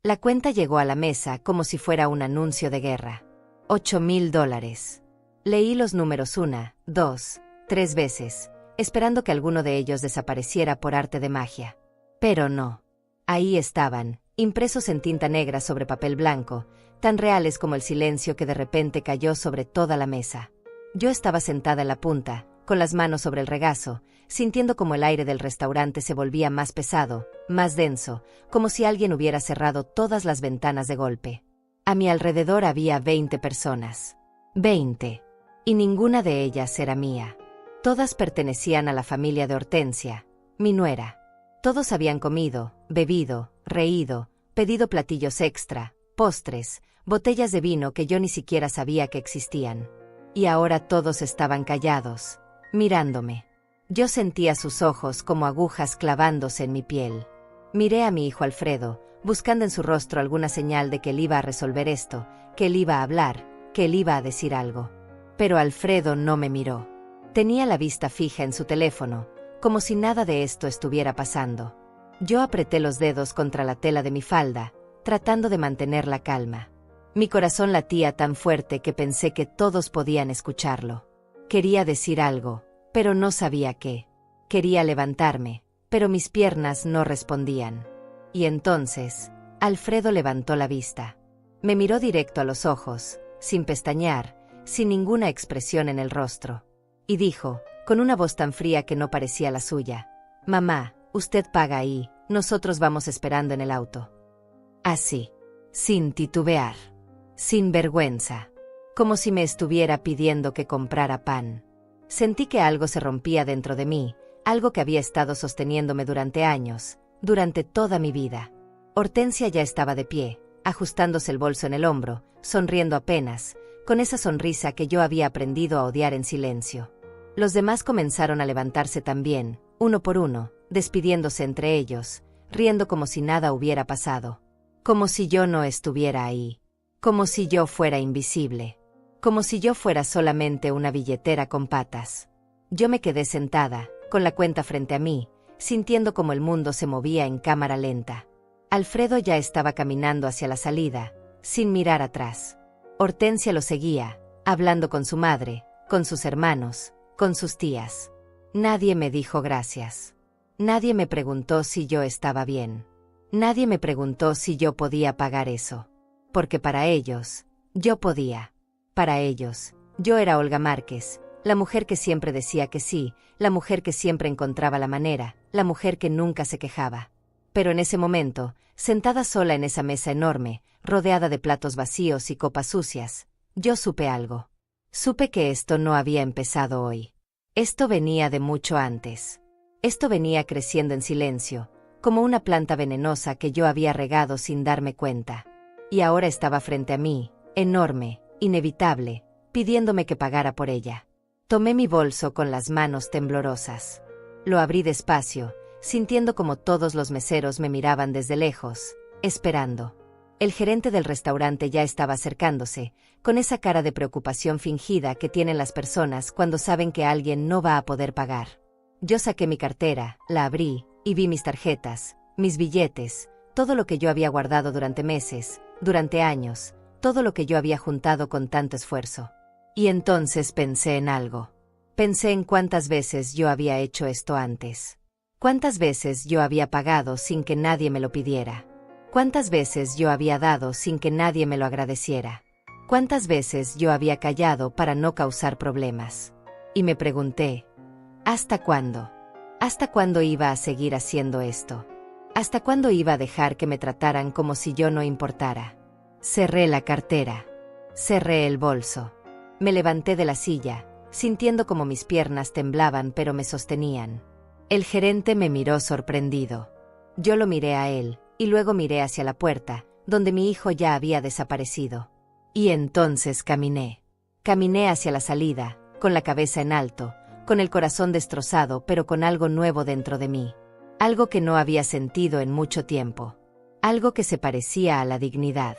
La cuenta llegó a la mesa como si fuera un anuncio de guerra. $8,000. Leí los números 1, 2, 3 veces, esperando que alguno de ellos desapareciera por arte de magia. Pero no. Ahí estaban, impresos en tinta negra sobre papel blanco, tan reales como el silencio que de repente cayó sobre toda la mesa. Yo estaba sentada en la punta, con las manos sobre el regazo, sintiendo como el aire del restaurante se volvía más pesado, más denso, como si alguien hubiera cerrado todas las ventanas de golpe. A mi alrededor había 20 personas. 20. Y ninguna de ellas era mía. Todas pertenecían a la familia de Hortensia, mi nuera. Todos habían comido, bebido, reído, pedido platillos extra, postres, botellas de vino que yo ni siquiera sabía que existían. Y ahora todos estaban callados, mirándome. Yo sentía sus ojos como agujas clavándose en mi piel. Miré a mi hijo Alfredo, buscando en su rostro alguna señal de que él iba a resolver esto, que él iba a hablar, que él iba a decir algo. Pero Alfredo no me miró. Tenía la vista fija en su teléfono, como si nada de esto estuviera pasando. Yo apreté los dedos contra la tela de mi falda, tratando de mantener la calma. Mi corazón latía tan fuerte que pensé que todos podían escucharlo. Quería decir algo, pero no sabía qué. Quería levantarme, pero mis piernas no respondían. Y entonces, Alfredo levantó la vista. Me miró directo a los ojos, sin pestañear, sin ninguna expresión en el rostro. Y dijo, con una voz tan fría que no parecía la suya: «Mamá, usted paga ahí, nosotros vamos esperando en el auto». Así, sin titubear, sin vergüenza, como si me estuviera pidiendo que comprara pan. Sentí que algo se rompía dentro de mí, algo que había estado sosteniéndome durante años, durante toda mi vida. Hortensia ya estaba de pie, ajustándose el bolso en el hombro, sonriendo apenas, con esa sonrisa que yo había aprendido a odiar en silencio. Los demás comenzaron a levantarse también, uno por uno, despidiéndose entre ellos, riendo como si nada hubiera pasado. Como si yo no estuviera ahí. Como si yo fuera invisible. Como si yo fuera solamente una billetera con patas. Yo me quedé sentada, con la cuenta frente a mí, sintiendo como el mundo se movía en cámara lenta. Alfredo ya estaba caminando hacia la salida, sin mirar atrás. Hortensia lo seguía, hablando con su madre, con sus hermanos, con sus tías. Nadie me dijo gracias. Nadie me preguntó si yo estaba bien. Nadie me preguntó si yo podía pagar eso. Porque para ellos, yo podía. Para ellos, yo era Olga Márquez, la mujer que siempre decía que sí, la mujer que siempre encontraba la manera, la mujer que nunca se quejaba. Pero en ese momento, sentada sola en esa mesa enorme, rodeada de platos vacíos y copas sucias, yo supe algo. Supe que esto no había empezado hoy. Esto venía de mucho antes. Esto venía creciendo en silencio, como una planta venenosa que yo había regado sin darme cuenta. Y ahora estaba frente a mí, enorme, inevitable, pidiéndome que pagara por ella. Tomé mi bolso con las manos temblorosas. Lo abrí despacio, sintiendo como todos los meseros me miraban desde lejos, esperando. El gerente del restaurante ya estaba acercándose, con esa cara de preocupación fingida que tienen las personas cuando saben que alguien no va a poder pagar. Yo saqué mi cartera, la abrí, y vi mis tarjetas, mis billetes, todo lo que yo había guardado durante meses, durante años, todo lo que yo había juntado con tanto esfuerzo. Y entonces pensé en algo. Pensé en cuántas veces yo había hecho esto antes. Cuántas veces yo había pagado sin que nadie me lo pidiera. Cuántas veces yo había dado sin que nadie me lo agradeciera. Cuántas veces yo había callado para no causar problemas. Y me pregunté, ¿hasta cuándo? ¿Hasta cuándo iba a seguir haciendo esto? ¿Hasta cuándo iba a dejar que me trataran como si yo no importara? Cerré la cartera. Cerré el bolso. Me levanté de la silla, sintiendo como mis piernas temblaban pero me sostenían. El gerente me miró sorprendido. Yo lo miré a él, y luego miré hacia la puerta, donde mi hijo ya había desaparecido. Y entonces caminé. Caminé hacia la salida, con la cabeza en alto, con el corazón destrozado pero con algo nuevo dentro de mí. Algo que no había sentido en mucho tiempo. Algo que se parecía a la dignidad.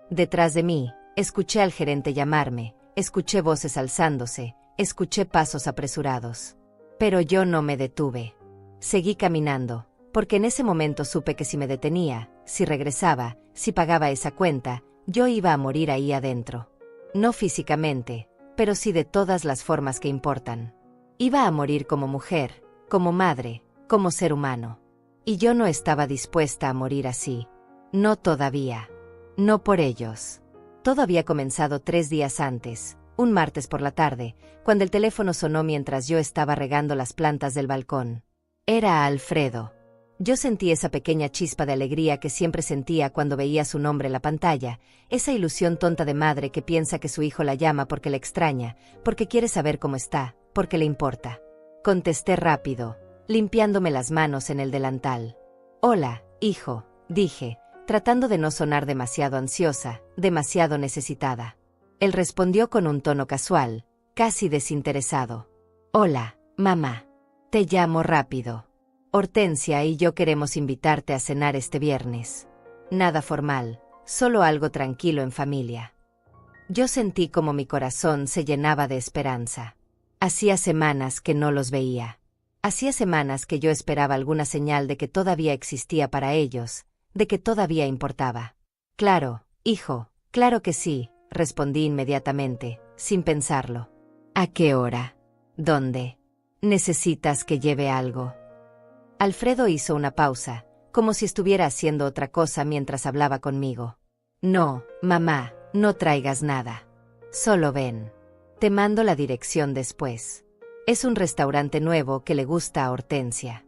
Detrás de mí, escuché al gerente llamarme, escuché voces alzándose, escuché pasos apresurados. Pero yo no me detuve. Seguí caminando, porque en ese momento supe que si me detenía, si regresaba, si pagaba esa cuenta, yo iba a morir ahí adentro. No físicamente, pero sí de todas las formas que importan. Iba a morir como mujer, como madre, como ser humano. Y yo no estaba dispuesta a morir así. No todavía. No por ellos. Todo había comenzado 3 días antes, un martes por la tarde, cuando el teléfono sonó mientras yo estaba regando las plantas del balcón. Era Alfredo. Yo sentí esa pequeña chispa de alegría que siempre sentía cuando veía su nombre en la pantalla, esa ilusión tonta de madre que piensa que su hijo la llama porque le extraña, porque quiere saber cómo está, porque le importa. Contesté rápido, limpiándome las manos en el delantal. «Hola, hijo», dije, tratando de no sonar demasiado ansiosa, demasiado necesitada. Él respondió con un tono casual, casi desinteresado. «Hola, mamá. Te llamo rápido. Hortensia y yo queremos invitarte a cenar este viernes. Nada formal, solo algo tranquilo en familia». Yo sentí como mi corazón se llenaba de esperanza. Hacía semanas que no los veía. Hacía semanas que yo esperaba alguna señal de que todavía existía para ellos, de que todavía importaba. «Claro, hijo, claro que sí», respondí inmediatamente, sin pensarlo. «¿A qué hora? ¿Dónde? ¿Necesitas que lleve algo?» Alfredo hizo una pausa, como si estuviera haciendo otra cosa mientras hablaba conmigo. «No, mamá, no traigas nada. Solo ven. Te mando la dirección después. Es un restaurante nuevo que le gusta a Hortensia».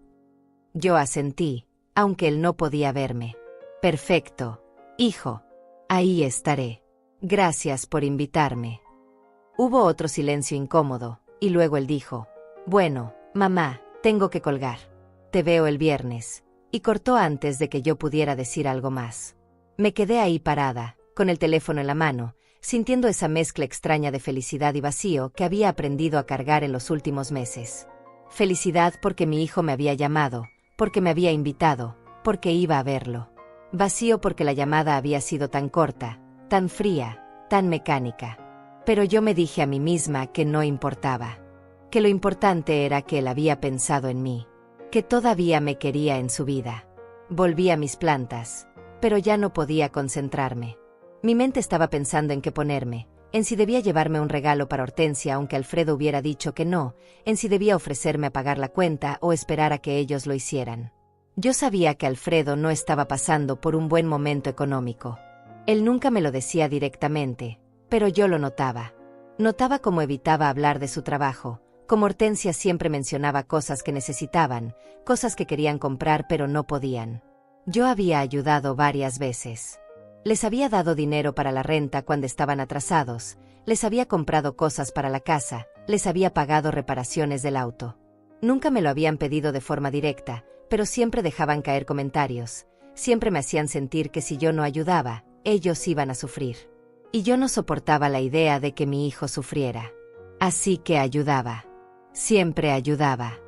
Yo asentí, aunque él no podía verme. «Perfecto, hijo. Ahí estaré. Gracias por invitarme». Hubo otro silencio incómodo, y luego él dijo: «Bueno, mamá, tengo que colgar. Te veo el viernes», y cortó antes de que yo pudiera decir algo más. Me quedé ahí parada, con el teléfono en la mano, sintiendo esa mezcla extraña de felicidad y vacío que había aprendido a cargar en los últimos meses. Felicidad porque mi hijo me había llamado, porque me había invitado, porque iba a verlo. Vacío porque la llamada había sido tan corta, tan fría, tan mecánica. Pero yo me dije a mí misma que no importaba. Que lo importante era que él había pensado en mí. Que todavía me quería en su vida. Volví a mis plantas, pero ya no podía concentrarme. Mi mente estaba pensando en qué ponerme, en si debía llevarme un regalo para Hortensia aunque Alfredo hubiera dicho que no, en si debía ofrecerme a pagar la cuenta o esperar a que ellos lo hicieran. Yo sabía que Alfredo no estaba pasando por un buen momento económico. Él nunca me lo decía directamente, pero yo lo notaba. Notaba cómo evitaba hablar de su trabajo, como Hortensia siempre mencionaba cosas que necesitaban, cosas que querían comprar pero no podían. Yo había ayudado varias veces. Les había dado dinero para la renta cuando estaban atrasados, les había comprado cosas para la casa, les había pagado reparaciones del auto. Nunca me lo habían pedido de forma directa, pero siempre dejaban caer comentarios, siempre me hacían sentir que si yo no ayudaba, ellos iban a sufrir. Y yo no soportaba la idea de que mi hijo sufriera. Así que ayudaba. Siempre ayudaba.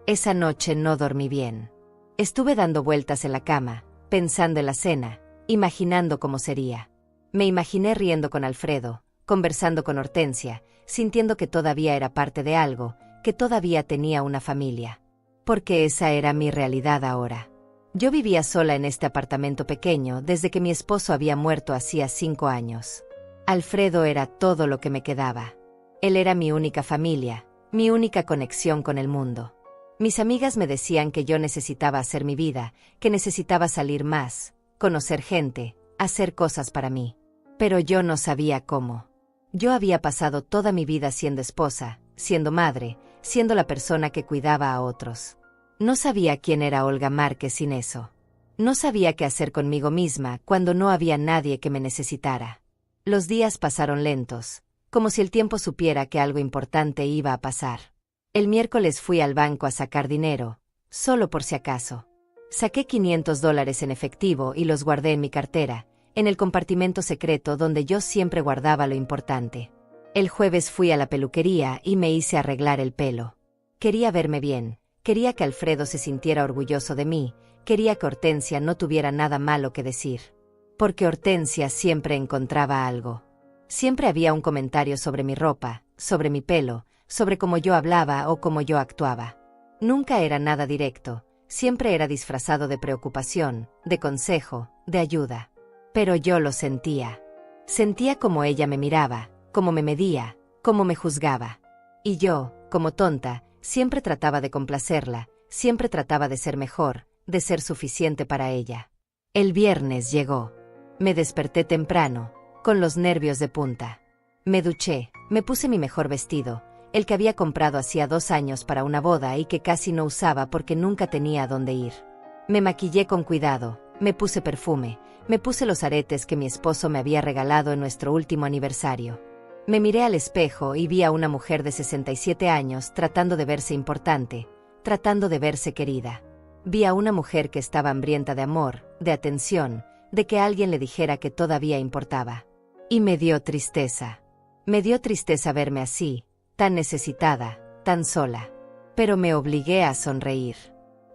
Esa noche no dormí bien. Estuve dando vueltas en la cama, pensando en la cena, imaginando cómo sería. Me imaginé riendo con Alfredo, conversando con Hortensia, sintiendo que todavía era parte de algo, que todavía tenía una familia. Porque esa era mi realidad ahora. Yo vivía sola en este apartamento pequeño desde que mi esposo había muerto hacía 5 años. Alfredo era todo lo que me quedaba. Él era mi única familia, mi única conexión con el mundo. Mis amigas me decían que yo necesitaba hacer mi vida, que necesitaba salir más, conocer gente, hacer cosas para mí. Pero yo no sabía cómo. Yo había pasado toda mi vida siendo esposa, siendo madre, siendo la persona que cuidaba a otros. No sabía quién era Olga Márquez sin eso. No sabía qué hacer conmigo misma cuando no había nadie que me necesitara. Los días pasaron lentos, como si el tiempo supiera que algo importante iba a pasar. El miércoles fui al banco a sacar dinero, solo por si acaso. Saqué $500 en efectivo y los guardé en mi cartera, en el compartimento secreto donde yo siempre guardaba lo importante. El jueves fui a la peluquería y me hice arreglar el pelo. Quería verme bien, quería que Alfredo se sintiera orgulloso de mí, quería que Hortensia no tuviera nada malo que decir. Porque Hortensia siempre encontraba algo. Siempre había un comentario sobre mi ropa, sobre mi pelo, sobre cómo yo hablaba o cómo yo actuaba. Nunca era nada directo, Siempre era disfrazado de preocupación, de consejo, de ayuda. Pero yo lo sentía. Sentía cómo ella me miraba, cómo me medía, cómo me juzgaba. Y yo, como tonta, siempre trataba de complacerla, siempre trataba de ser mejor, de ser suficiente para ella. El viernes llegó. Me desperté temprano, con los nervios de punta. Me duché, me puse mi mejor vestido, el que había comprado hacía 2 años para una boda y que casi no usaba porque nunca tenía a dónde ir. Me maquillé con cuidado, me puse perfume, me puse los aretes que mi esposo me había regalado en nuestro último aniversario. Me miré al espejo y vi a una mujer de 67 años tratando de verse importante, tratando de verse querida. Vi a una mujer que estaba hambrienta de amor, de atención, de que alguien le dijera que todavía importaba. Y me dio tristeza. Me dio tristeza verme así, tan necesitada, tan sola. Pero me obligué a sonreír.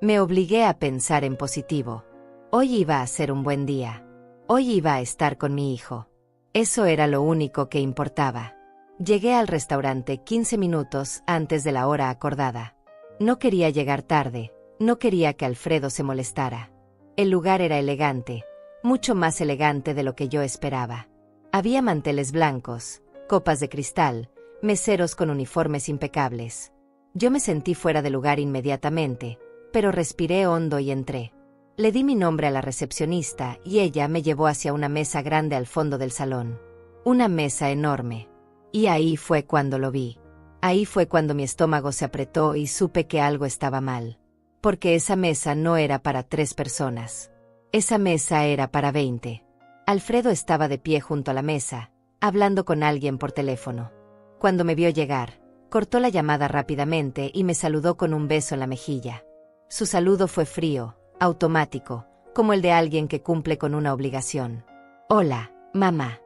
Me obligué a pensar en positivo. Hoy iba a ser un buen día. Hoy iba a estar con mi hijo. Eso era lo único que importaba. Llegué al restaurante 15 minutos antes de la hora acordada. No quería llegar tarde, no quería que Alfredo se molestara. El lugar era elegante, mucho más elegante de lo que yo esperaba. Había manteles blancos, copas de cristal, meseros con uniformes impecables. Yo me sentí fuera de lugar inmediatamente, pero respiré hondo y entré. Le di mi nombre a la recepcionista y ella me llevó hacia una mesa grande al fondo del salón. Una mesa enorme. Y ahí fue cuando lo vi. Ahí fue cuando mi estómago se apretó y supe que algo estaba mal. Porque esa mesa no era para 3 personas. Esa mesa era para 20. Alfredo estaba de pie junto a la mesa, hablando con alguien por teléfono. Cuando me vio llegar, cortó la llamada rápidamente y me saludó con un beso en la mejilla. Su saludo fue frío, automático, como el de alguien que cumple con una obligación. «Hola, mamá.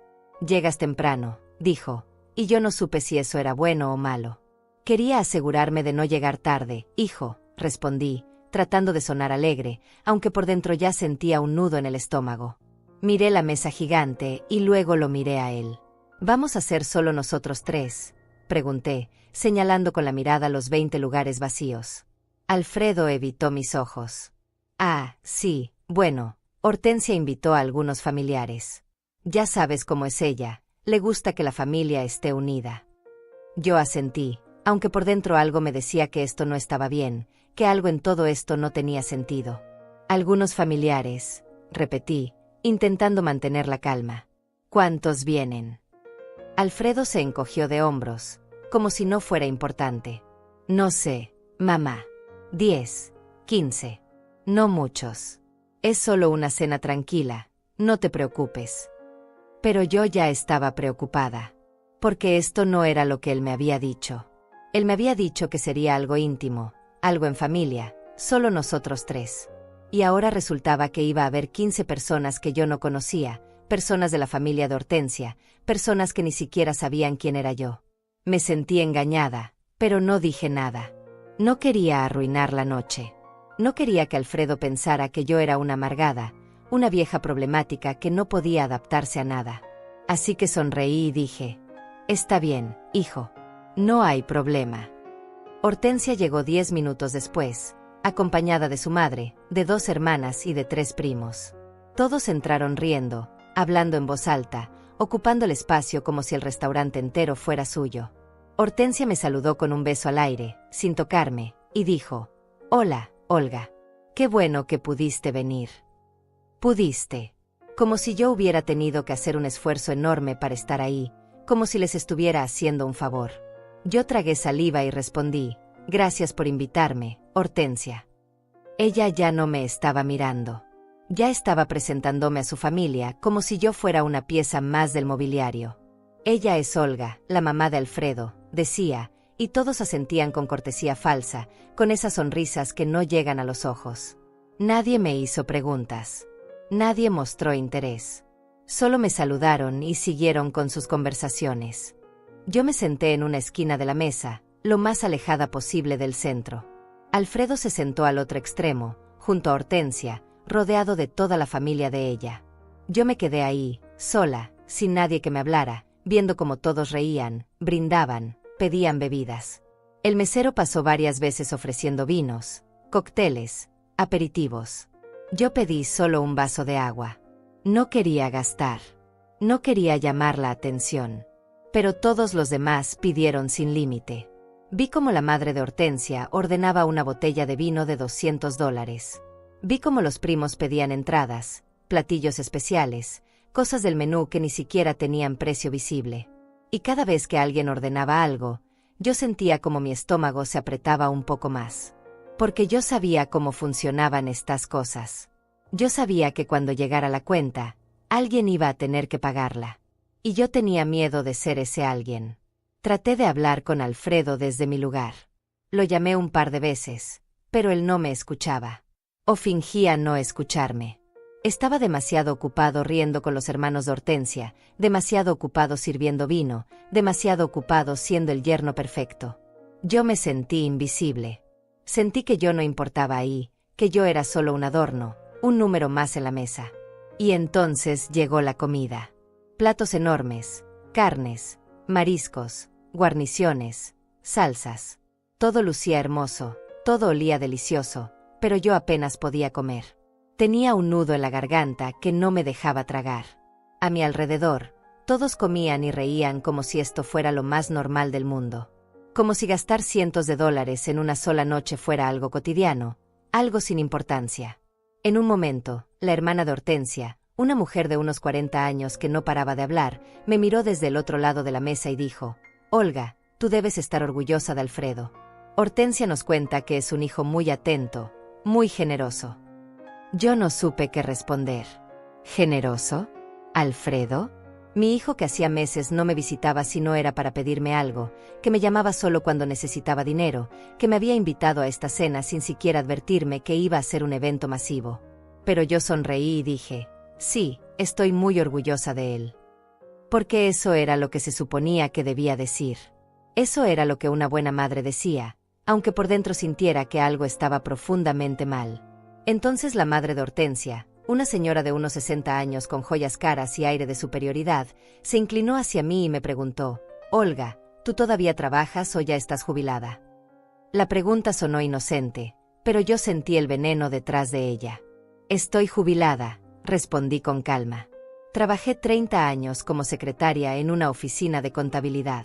Llegas temprano», dijo, y yo no supe si eso era bueno o malo. «Quería asegurarme de no llegar tarde, hijo», respondí, tratando de sonar alegre, aunque por dentro ya sentía un nudo en el estómago. Miré la mesa gigante y luego lo miré a él. «¿Vamos a ser solo nosotros 3?» pregunté, señalando con la mirada los 20 lugares vacíos. Alfredo evitó mis ojos. «Ah, sí, bueno, Hortensia invitó a algunos familiares. Ya sabes cómo es ella, le gusta que la familia esté unida». Yo asentí, aunque por dentro algo me decía que esto no estaba bien, que algo en todo esto no tenía sentido. «Algunos familiares», repetí, intentando mantener la calma. «¿Cuántos vienen?» Alfredo se encogió de hombros, como si no fuera importante. «No sé, mamá. 10, 15. No muchos. Es solo una cena tranquila, no te preocupes». Pero yo ya estaba preocupada. Porque esto no era lo que él me había dicho. Él me había dicho que sería algo íntimo, algo en familia, solo nosotros 3. Y ahora resultaba que iba a haber 15 personas que yo no conocía, personas de la familia de Hortensia, personas que ni siquiera sabían quién era yo. Me sentí engañada, pero no dije nada. No quería arruinar la noche. No quería que Alfredo pensara que yo era una amargada, una vieja problemática que no podía adaptarse a nada. Así que sonreí y dije, «Está bien, hijo. No hay problema». Hortensia llegó 10 minutos después, acompañada de su madre, de 2 hermanas y de 3 primos. Todos entraron riendo, hablando en voz alta, ocupando el espacio como si el restaurante entero fuera suyo. Hortensia me saludó con un beso al aire, sin tocarme, y dijo, «Hola, Olga. Qué bueno que pudiste venir». Pudiste. Como si yo hubiera tenido que hacer un esfuerzo enorme para estar ahí, como si les estuviera haciendo un favor. Yo tragué saliva y respondí, «Gracias por invitarme, Hortensia». Ella ya no me estaba mirando. Ya estaba presentándome a su familia como si yo fuera una pieza más del mobiliario. «Ella es Olga, la mamá de Alfredo», decía, y todos asentían con cortesía falsa, con esas sonrisas que no llegan a los ojos. Nadie me hizo preguntas. Nadie mostró interés. Solo me saludaron y siguieron con sus conversaciones. Yo me senté en una esquina de la mesa, lo más alejada posible del centro. Alfredo se sentó al otro extremo, junto a Hortensia, rodeado de toda la familia de ella. Yo me quedé ahí, sola, sin nadie que me hablara, viendo cómo todos reían, brindaban, pedían bebidas. El mesero pasó varias veces ofreciendo vinos, cócteles, aperitivos. Yo pedí solo un vaso de agua. No quería gastar. No quería llamar la atención. Pero todos los demás pidieron sin límite. Vi cómo la madre de Hortensia ordenaba una botella de vino de $200. Vi cómo los primos pedían entradas, platillos especiales, cosas del menú que ni siquiera tenían precio visible. Y cada vez que alguien ordenaba algo, yo sentía como mi estómago se apretaba un poco más. Porque yo sabía cómo funcionaban estas cosas. Yo sabía que cuando llegara la cuenta, alguien iba a tener que pagarla. Y yo tenía miedo de ser ese alguien. Traté de hablar con Alfredo desde mi lugar. Lo llamé un par de veces, pero él no me escuchaba. O fingía no escucharme. Estaba demasiado ocupado riendo con los hermanos de Hortensia, demasiado ocupado sirviendo vino, demasiado ocupado siendo el yerno perfecto. Yo me sentí invisible. Sentí que yo no importaba ahí, que yo era solo un adorno, un número más en la mesa. Y entonces llegó la comida. Platos enormes, carnes, mariscos, guarniciones, salsas. Todo lucía hermoso, todo olía delicioso, pero yo apenas podía comer. Tenía un nudo en la garganta que no me dejaba tragar. A mi alrededor, todos comían y reían como si esto fuera lo más normal del mundo. Como si gastar cientos de dólares en una sola noche fuera algo cotidiano, algo sin importancia. En un momento, la hermana de Hortensia, una mujer de unos 40 años que no paraba de hablar, me miró desde el otro lado de la mesa y dijo: «Olga, tú debes estar orgullosa de Alfredo. Hortensia nos cuenta que es un hijo muy atento, muy generoso». Yo no supe qué responder. ¿Generoso? ¿Alfredo? Mi hijo que hacía meses no me visitaba si no era para pedirme algo, que me llamaba solo cuando necesitaba dinero, que me había invitado a esta cena sin siquiera advertirme que iba a ser un evento masivo. Pero yo sonreí y dije: sí, estoy muy orgullosa de él. Porque eso era lo que se suponía que debía decir. Eso era lo que una buena madre decía, aunque por dentro sintiera que algo estaba profundamente mal. Entonces la madre de Hortensia, una señora de unos 60 años con joyas caras y aire de superioridad, se inclinó hacia mí y me preguntó: «Olga, ¿tú todavía trabajas o ya estás jubilada?». La pregunta sonó inocente, pero yo sentí el veneno detrás de ella. «Estoy jubilada», respondí con calma. Trabajé 30 años como secretaria en una oficina de contabilidad.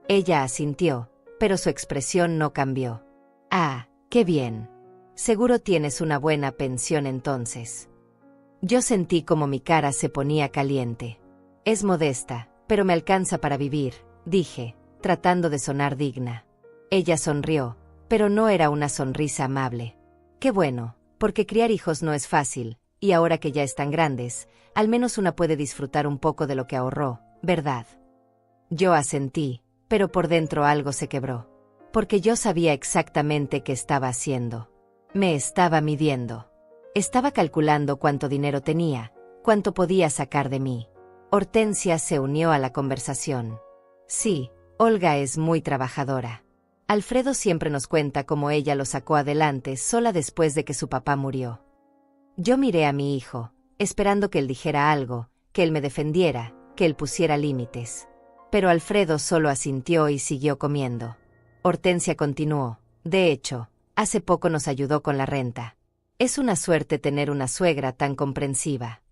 Ella asintió, pero su expresión no cambió. «Ah, qué bien. Seguro tienes una buena pensión entonces». Yo sentí como mi cara se ponía caliente. «Es modesta, pero me alcanza para vivir», dije, tratando de sonar digna. Ella sonrió, pero no era una sonrisa amable. «Qué bueno, porque criar hijos no es fácil, y ahora que ya están grandes, al menos una puede disfrutar un poco de lo que ahorró, ¿verdad?». Yo asentí, pero por dentro algo se quebró. Porque yo sabía exactamente qué estaba haciendo. Me estaba midiendo. Estaba calculando cuánto dinero tenía, cuánto podía sacar de mí. Hortensia se unió a la conversación. «Sí, Olga es muy trabajadora. Alfredo siempre nos cuenta cómo ella lo sacó adelante sola después de que su papá murió». Yo miré a mi hijo, esperando que él dijera algo, que él me defendiera, que él pusiera límites. Pero Alfredo solo asintió y siguió comiendo. Hortensia continuó: «De hecho, hace poco nos ayudó con la renta. Es una suerte tener una suegra tan comprensiva».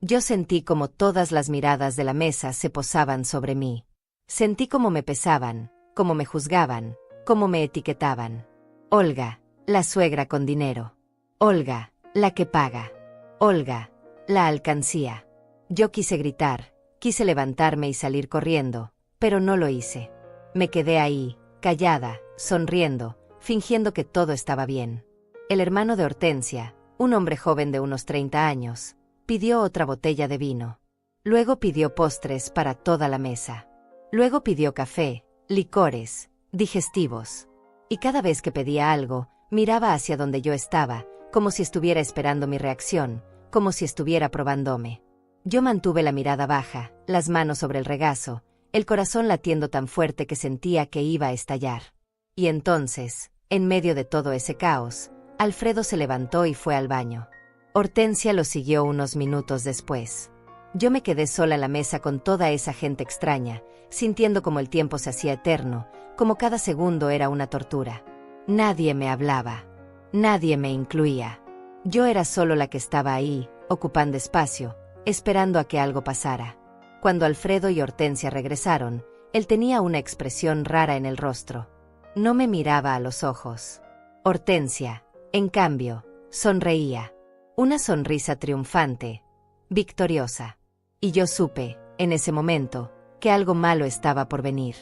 Yo sentí como todas las miradas de la mesa se posaban sobre mí. Sentí como me pesaban, como me juzgaban, como me etiquetaban. Olga, la suegra con dinero. Olga, la que paga. Olga, la alcancía. Yo quise gritar, quise levantarme y salir corriendo, pero no lo hice. Me quedé ahí, callada, sonriendo, fingiendo que todo estaba bien. El hermano de Hortensia, un hombre joven de unos 30 años, pidió otra botella de vino. Luego pidió postres para toda la mesa. Luego pidió café, licores, digestivos. Y cada vez que pedía algo, miraba hacia donde yo estaba, como si estuviera esperando mi reacción, como si estuviera probándome. Yo mantuve la mirada baja, las manos sobre el regazo, el corazón latiendo tan fuerte que sentía que iba a estallar. Y entonces, en medio de todo ese caos, Alfredo se levantó y fue al baño. Hortensia lo siguió unos minutos después. Yo me quedé sola en la mesa con toda esa gente extraña, sintiendo como el tiempo se hacía eterno, como cada segundo era una tortura. Nadie me hablaba. Nadie me incluía. Yo era solo la que estaba ahí, ocupando espacio, esperando a que algo pasara. Cuando Alfredo y Hortensia regresaron, él tenía una expresión rara en el rostro. No me miraba a los ojos. Hortensia, en cambio, sonreía. Una sonrisa triunfante, victoriosa. Y yo supe, en ese momento, que algo malo estaba por venir.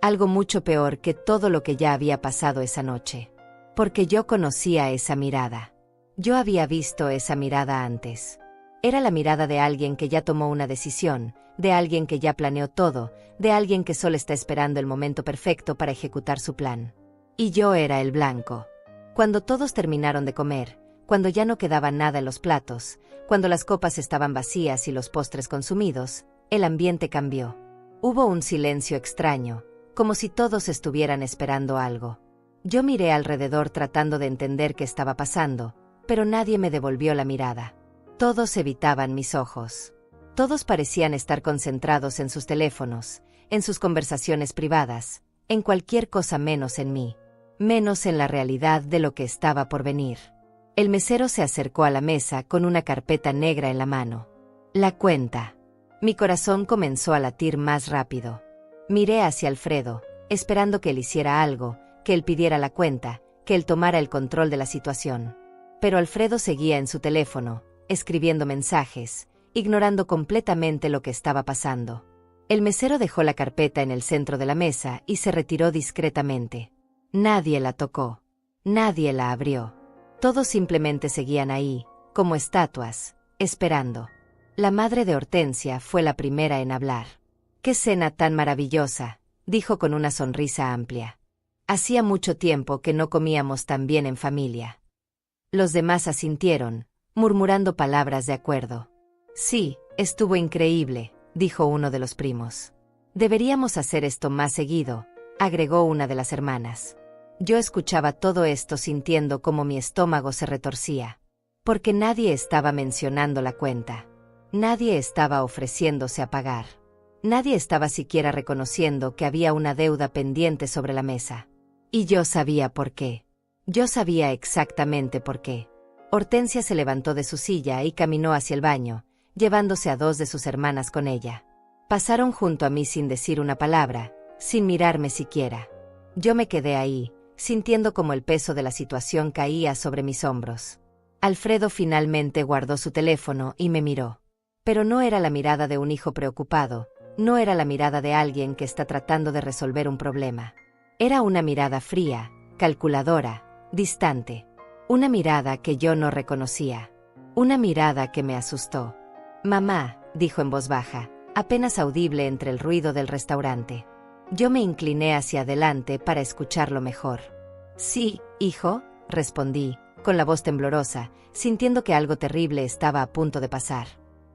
Algo mucho peor que todo lo que ya había pasado esa noche. Porque yo conocía esa mirada. Yo había visto esa mirada antes. Era la mirada de alguien que ya tomó una decisión, de alguien que ya planeó todo, de alguien que solo está esperando el momento perfecto para ejecutar su plan. Y yo era el blanco. Cuando todos terminaron de comer, cuando ya no quedaba nada en los platos, cuando las copas estaban vacías y los postres consumidos, el ambiente cambió. Hubo un silencio extraño, como si todos estuvieran esperando algo. Yo miré alrededor tratando de entender qué estaba pasando, pero nadie me devolvió la mirada. Todos evitaban mis ojos. Todos parecían estar concentrados en sus teléfonos, en sus conversaciones privadas, en cualquier cosa menos en mí, menos en la realidad de lo que estaba por venir. El mesero se acercó a la mesa con una carpeta negra en la mano. La cuenta. Mi corazón comenzó a latir más rápido. Miré hacia Alfredo, esperando que él hiciera algo, que él pidiera la cuenta, que él tomara el control de la situación. Pero Alfredo seguía en su teléfono, escribiendo mensajes, ignorando completamente lo que estaba pasando. El mesero dejó la carpeta en el centro de la mesa y se retiró discretamente. Nadie la tocó. Nadie la abrió. Todos simplemente seguían ahí, como estatuas, esperando. La madre de Hortensia fue la primera en hablar. «¡Qué cena tan maravillosa!», dijo con una sonrisa amplia. Hacía mucho tiempo que no comíamos tan bien en familia. Los demás asintieron, murmurando palabras de acuerdo. «Sí, estuvo increíble», dijo uno de los primos. «Deberíamos hacer esto más seguido», agregó una de las hermanas. Yo escuchaba todo esto sintiendo cómo mi estómago se retorcía. Porque nadie estaba mencionando la cuenta. Nadie estaba ofreciéndose a pagar. Nadie estaba siquiera reconociendo que había una deuda pendiente sobre la mesa. Y yo sabía por qué. Yo sabía exactamente por qué. Hortensia se levantó de su silla y caminó hacia el baño, llevándose a dos de sus hermanas con ella. Pasaron junto a mí sin decir una palabra, sin mirarme siquiera. Yo me quedé ahí, sintiendo como el peso de la situación caía sobre mis hombros. Alfredo finalmente guardó su teléfono y me miró. Pero no era la mirada de un hijo preocupado, no era la mirada de alguien que está tratando de resolver un problema. Era una mirada fría, calculadora, distante. Una mirada que yo no reconocía. Una mirada que me asustó. «Mamá», dijo en voz baja, apenas audible entre el ruido del restaurante. Yo me incliné hacia adelante para escucharlo mejor. «Sí, hijo», respondí, con la voz temblorosa, sintiendo que algo terrible estaba a punto de pasar.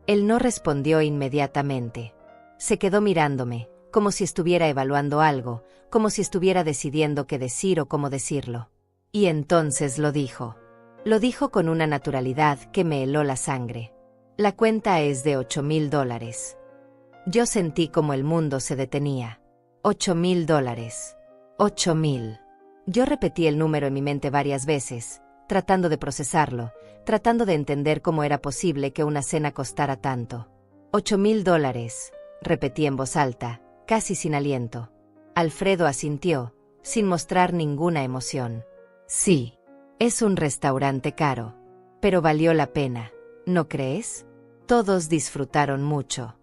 Él no respondió inmediatamente. Se quedó mirándome, como si estuviera evaluando algo, como si estuviera decidiendo qué decir o cómo decirlo. Y entonces lo dijo. Lo dijo con una naturalidad que me heló la sangre. «La cuenta es de $8,000. Yo sentí como el mundo se detenía. $8,000. 8,000. Yo repetí el número en mi mente varias veces, tratando de procesarlo, tratando de entender cómo era posible que una cena costara tanto. $8,000, repetí en voz alta, casi sin aliento. Alfredo asintió, sin mostrar ninguna emoción. «Sí, es un restaurante caro, pero valió la pena, ¿no crees?» Todos disfrutaron mucho.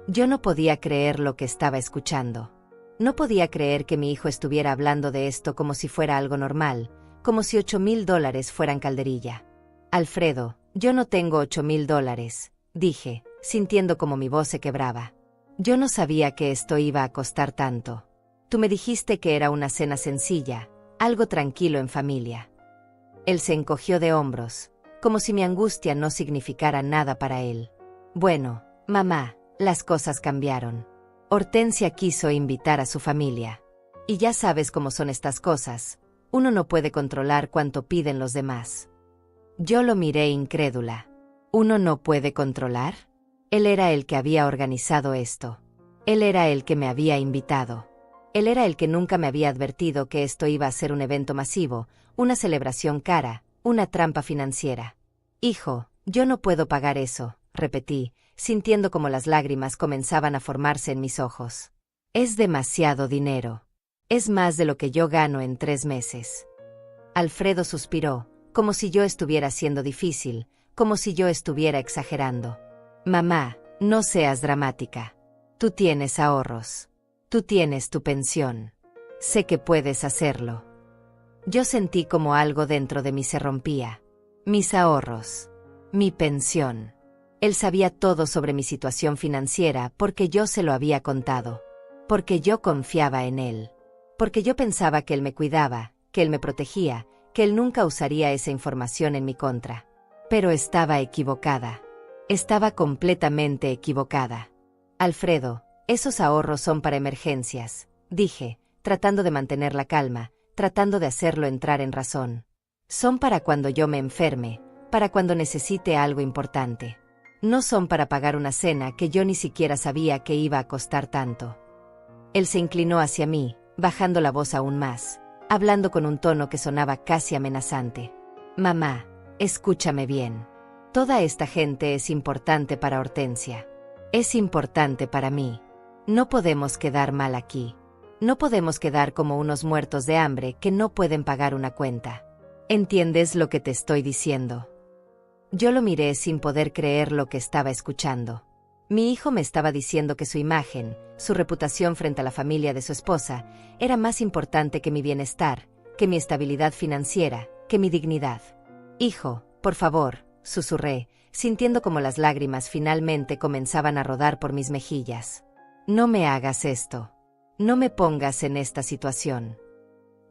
Yo no podía creer lo que estaba escuchando. No podía creer que mi hijo estuviera hablando de esto como si fuera algo normal, como si $8,000 fueran calderilla. «Alfredo, yo no tengo $8,000», dije, sintiendo como mi voz se quebraba. «Yo no sabía que esto iba a costar tanto. Tú me dijiste que era una cena sencilla, algo tranquilo en familia». Él se encogió de hombros, como si mi angustia no significara nada para él. «Bueno, mamá, las cosas cambiaron. Hortensia quiso invitar a su familia. Y ya sabes cómo son estas cosas, uno no puede controlar cuánto piden los demás». Yo lo miré incrédula. ¿Uno no puede controlar? Él era el que había organizado esto. Él era el que me había invitado. Él era el que nunca me había advertido que esto iba a ser un evento masivo, una celebración cara, una trampa financiera. Hijo, yo no puedo pagar eso, repetí, sintiendo como las lágrimas comenzaban a formarse en mis ojos. Es demasiado dinero. Es más de lo que yo gano en 3 meses. Alfredo suspiró, como si yo estuviera siendo difícil, como si yo estuviera exagerando. Mamá, no seas dramática. Tú tienes ahorros. Tú tienes tu pensión. Sé que puedes hacerlo. Yo sentí como algo dentro de mí se rompía. Mis ahorros. Mi pensión. Él sabía todo sobre mi situación financiera porque yo se lo había contado. Porque yo confiaba en él. Porque yo pensaba que él me cuidaba, que él me protegía, que él nunca usaría esa información en mi contra. Pero estaba equivocada. Estaba completamente equivocada. Alfredo, esos ahorros son para emergencias, dije, tratando de mantener la calma, tratando de hacerlo entrar en razón. Son para cuando yo me enferme, para cuando necesite algo importante. No son para pagar una cena que yo ni siquiera sabía que iba a costar tanto. Él se inclinó hacia mí, bajando la voz aún más, hablando con un tono que sonaba casi amenazante. Mamá, escúchame bien. Toda esta gente es importante para Hortensia. Es importante para mí. No podemos quedar mal aquí. No podemos quedar como unos muertos de hambre que no pueden pagar una cuenta. ¿Entiendes lo que te estoy diciendo? Yo lo miré sin poder creer lo que estaba escuchando. Mi hijo me estaba diciendo que su imagen, su reputación frente a la familia de su esposa, era más importante que mi bienestar, que mi estabilidad financiera, que mi dignidad. Hijo, por favor, susurré, sintiendo como las lágrimas finalmente comenzaban a rodar por mis mejillas. No me hagas esto. No me pongas en esta situación.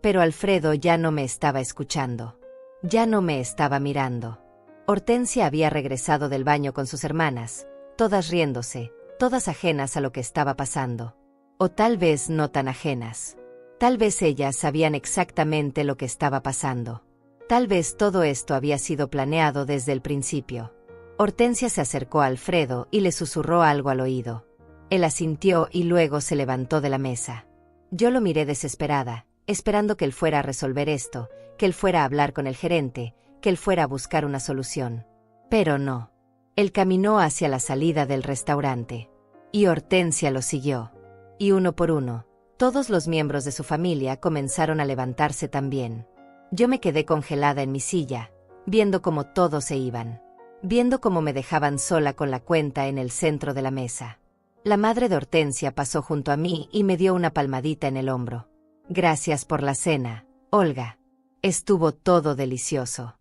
Pero Alfredo ya no me estaba escuchando. Ya no me estaba mirando. Hortensia había regresado del baño con sus hermanas, todas riéndose, todas ajenas a lo que estaba pasando. O tal vez no tan ajenas. Tal vez ellas sabían exactamente lo que estaba pasando. Tal vez todo esto había sido planeado desde el principio. Hortensia se acercó a Alfredo y le susurró algo al oído. Él asintió y luego se levantó de la mesa. Yo lo miré desesperada, esperando que él fuera a resolver esto, que él fuera a hablar con el gerente, que él fuera a buscar una solución. Pero no. Él caminó hacia la salida del restaurante. Y Hortensia lo siguió. Y uno por uno, todos los miembros de su familia comenzaron a levantarse también. Yo me quedé congelada en mi silla, viendo cómo todos se iban. Viendo cómo me dejaban sola con la cuenta en el centro de la mesa. La madre de Hortensia pasó junto a mí y me dio una palmadita en el hombro. Gracias por la cena, Olga. Estuvo todo delicioso.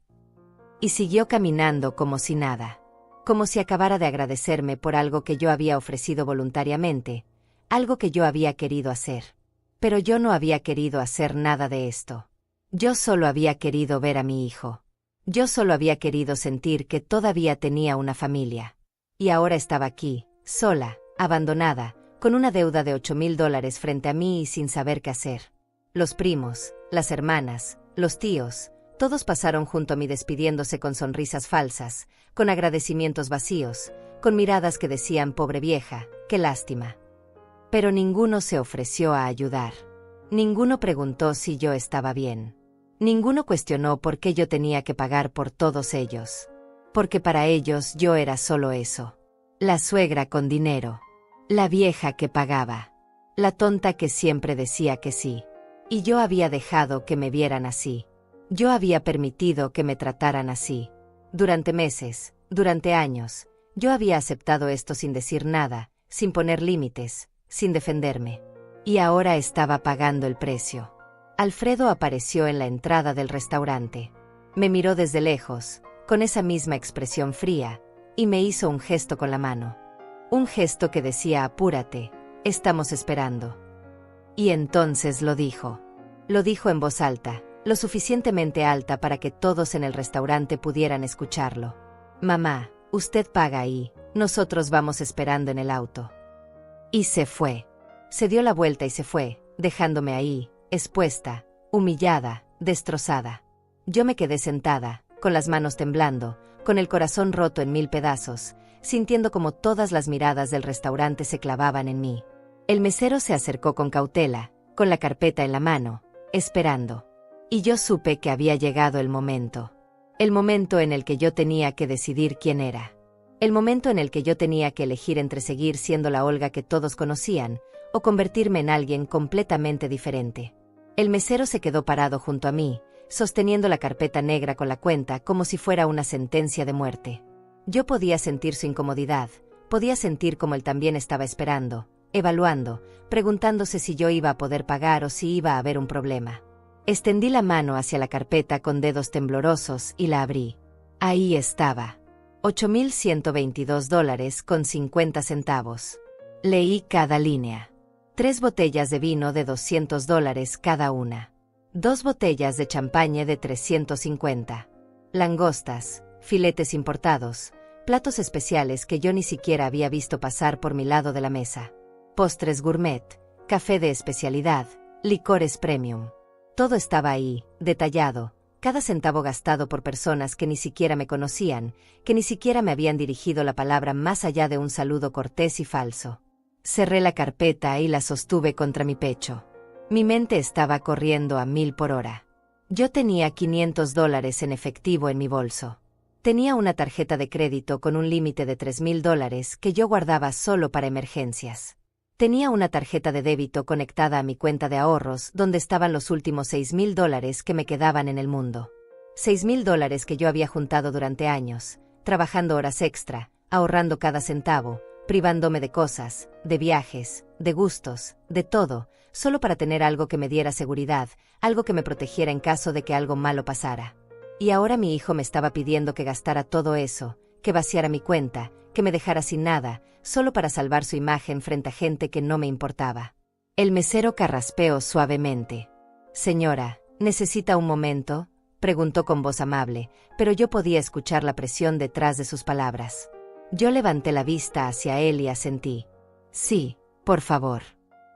Y siguió caminando como si nada. Como si acabara de agradecerme por algo que yo había ofrecido voluntariamente, algo que yo había querido hacer. Pero yo no había querido hacer nada de esto. Yo solo había querido ver a mi hijo. Yo solo había querido sentir que todavía tenía una familia. Y ahora estaba aquí, sola, abandonada, con una deuda de $8,000 frente a mí y sin saber qué hacer. Los primos, las hermanas, los tíos, todos pasaron junto a mí despidiéndose con sonrisas falsas, con agradecimientos vacíos, con miradas que decían pobre vieja, qué lástima. Pero ninguno se ofreció a ayudar. Ninguno preguntó si yo estaba bien. Ninguno cuestionó por qué yo tenía que pagar por todos ellos. Porque para ellos yo era solo eso. La suegra con dinero. La vieja que pagaba. La tonta que siempre decía que sí. Y yo había dejado que me vieran así. Yo había permitido que me trataran así. Durante meses, durante años, yo había aceptado esto sin decir nada, sin poner límites, sin defenderme. Y ahora estaba pagando el precio. Alfredo apareció en la entrada del restaurante. Me miró desde lejos, con esa misma expresión fría, y me hizo un gesto con la mano. Un gesto que decía apúrate, estamos esperando. Y entonces lo dijo. Lo dijo en voz alta. Lo suficientemente alta para que todos en el restaurante pudieran escucharlo. Mamá, usted paga ahí, nosotros vamos esperando en el auto. Y se fue. Se dio la vuelta y se fue, dejándome ahí, expuesta, humillada, destrozada. Yo me quedé sentada, con las manos temblando, con el corazón roto en 1000 pedazos, sintiendo como todas las miradas del restaurante se clavaban en mí. El mesero se acercó con cautela, con la carpeta en la mano, esperando. Y yo supe que había llegado el momento. El momento en el que yo tenía que decidir quién era. El momento en el que yo tenía que elegir entre seguir siendo la Olga que todos conocían, o convertirme en alguien completamente diferente. El mesero se quedó parado junto a mí, sosteniendo la carpeta negra con la cuenta como si fuera una sentencia de muerte. Yo podía sentir su incomodidad, podía sentir como él también estaba esperando, evaluando, preguntándose si yo iba a poder pagar o si iba a haber un problema. Extendí la mano hacia la carpeta con dedos temblorosos y la abrí. Ahí estaba. $8,122 con 50 centavos. Leí cada línea. 3 botellas de vino de $200 cada una. 2 botellas de champaña de 350. Langostas, filetes importados, platos especiales que yo ni siquiera había visto pasar por mi lado de la mesa. Postres gourmet, café de especialidad, licores premium. Todo estaba ahí, detallado. Cada centavo gastado por personas que ni siquiera me conocían, que ni siquiera me habían dirigido la palabra más allá de un saludo cortés y falso. Cerré la carpeta y la sostuve contra mi pecho. Mi mente estaba corriendo a 1000 por hora. Yo tenía $500 en efectivo en mi bolso. Tenía una tarjeta de crédito con un límite de $3,000 que yo guardaba solo para emergencias. Tenía una tarjeta de débito conectada a mi cuenta de ahorros donde estaban los últimos $6,000 que me quedaban en el mundo. $6,000 que yo había juntado durante años, trabajando horas extra, ahorrando cada centavo, privándome de cosas, de viajes, de gustos, de todo, solo para tener algo que me diera seguridad, algo que me protegiera en caso de que algo malo pasara. Y ahora mi hijo me estaba pidiendo que gastara todo eso, que vaciara mi cuenta, que me dejara sin nada, solo para salvar su imagen frente a gente que no me importaba. El mesero carraspeó suavemente. «Señora, ¿necesita un momento?», preguntó con voz amable, pero yo podía escuchar la presión detrás de sus palabras. Yo levanté la vista hacia él y asentí. «Sí, por favor.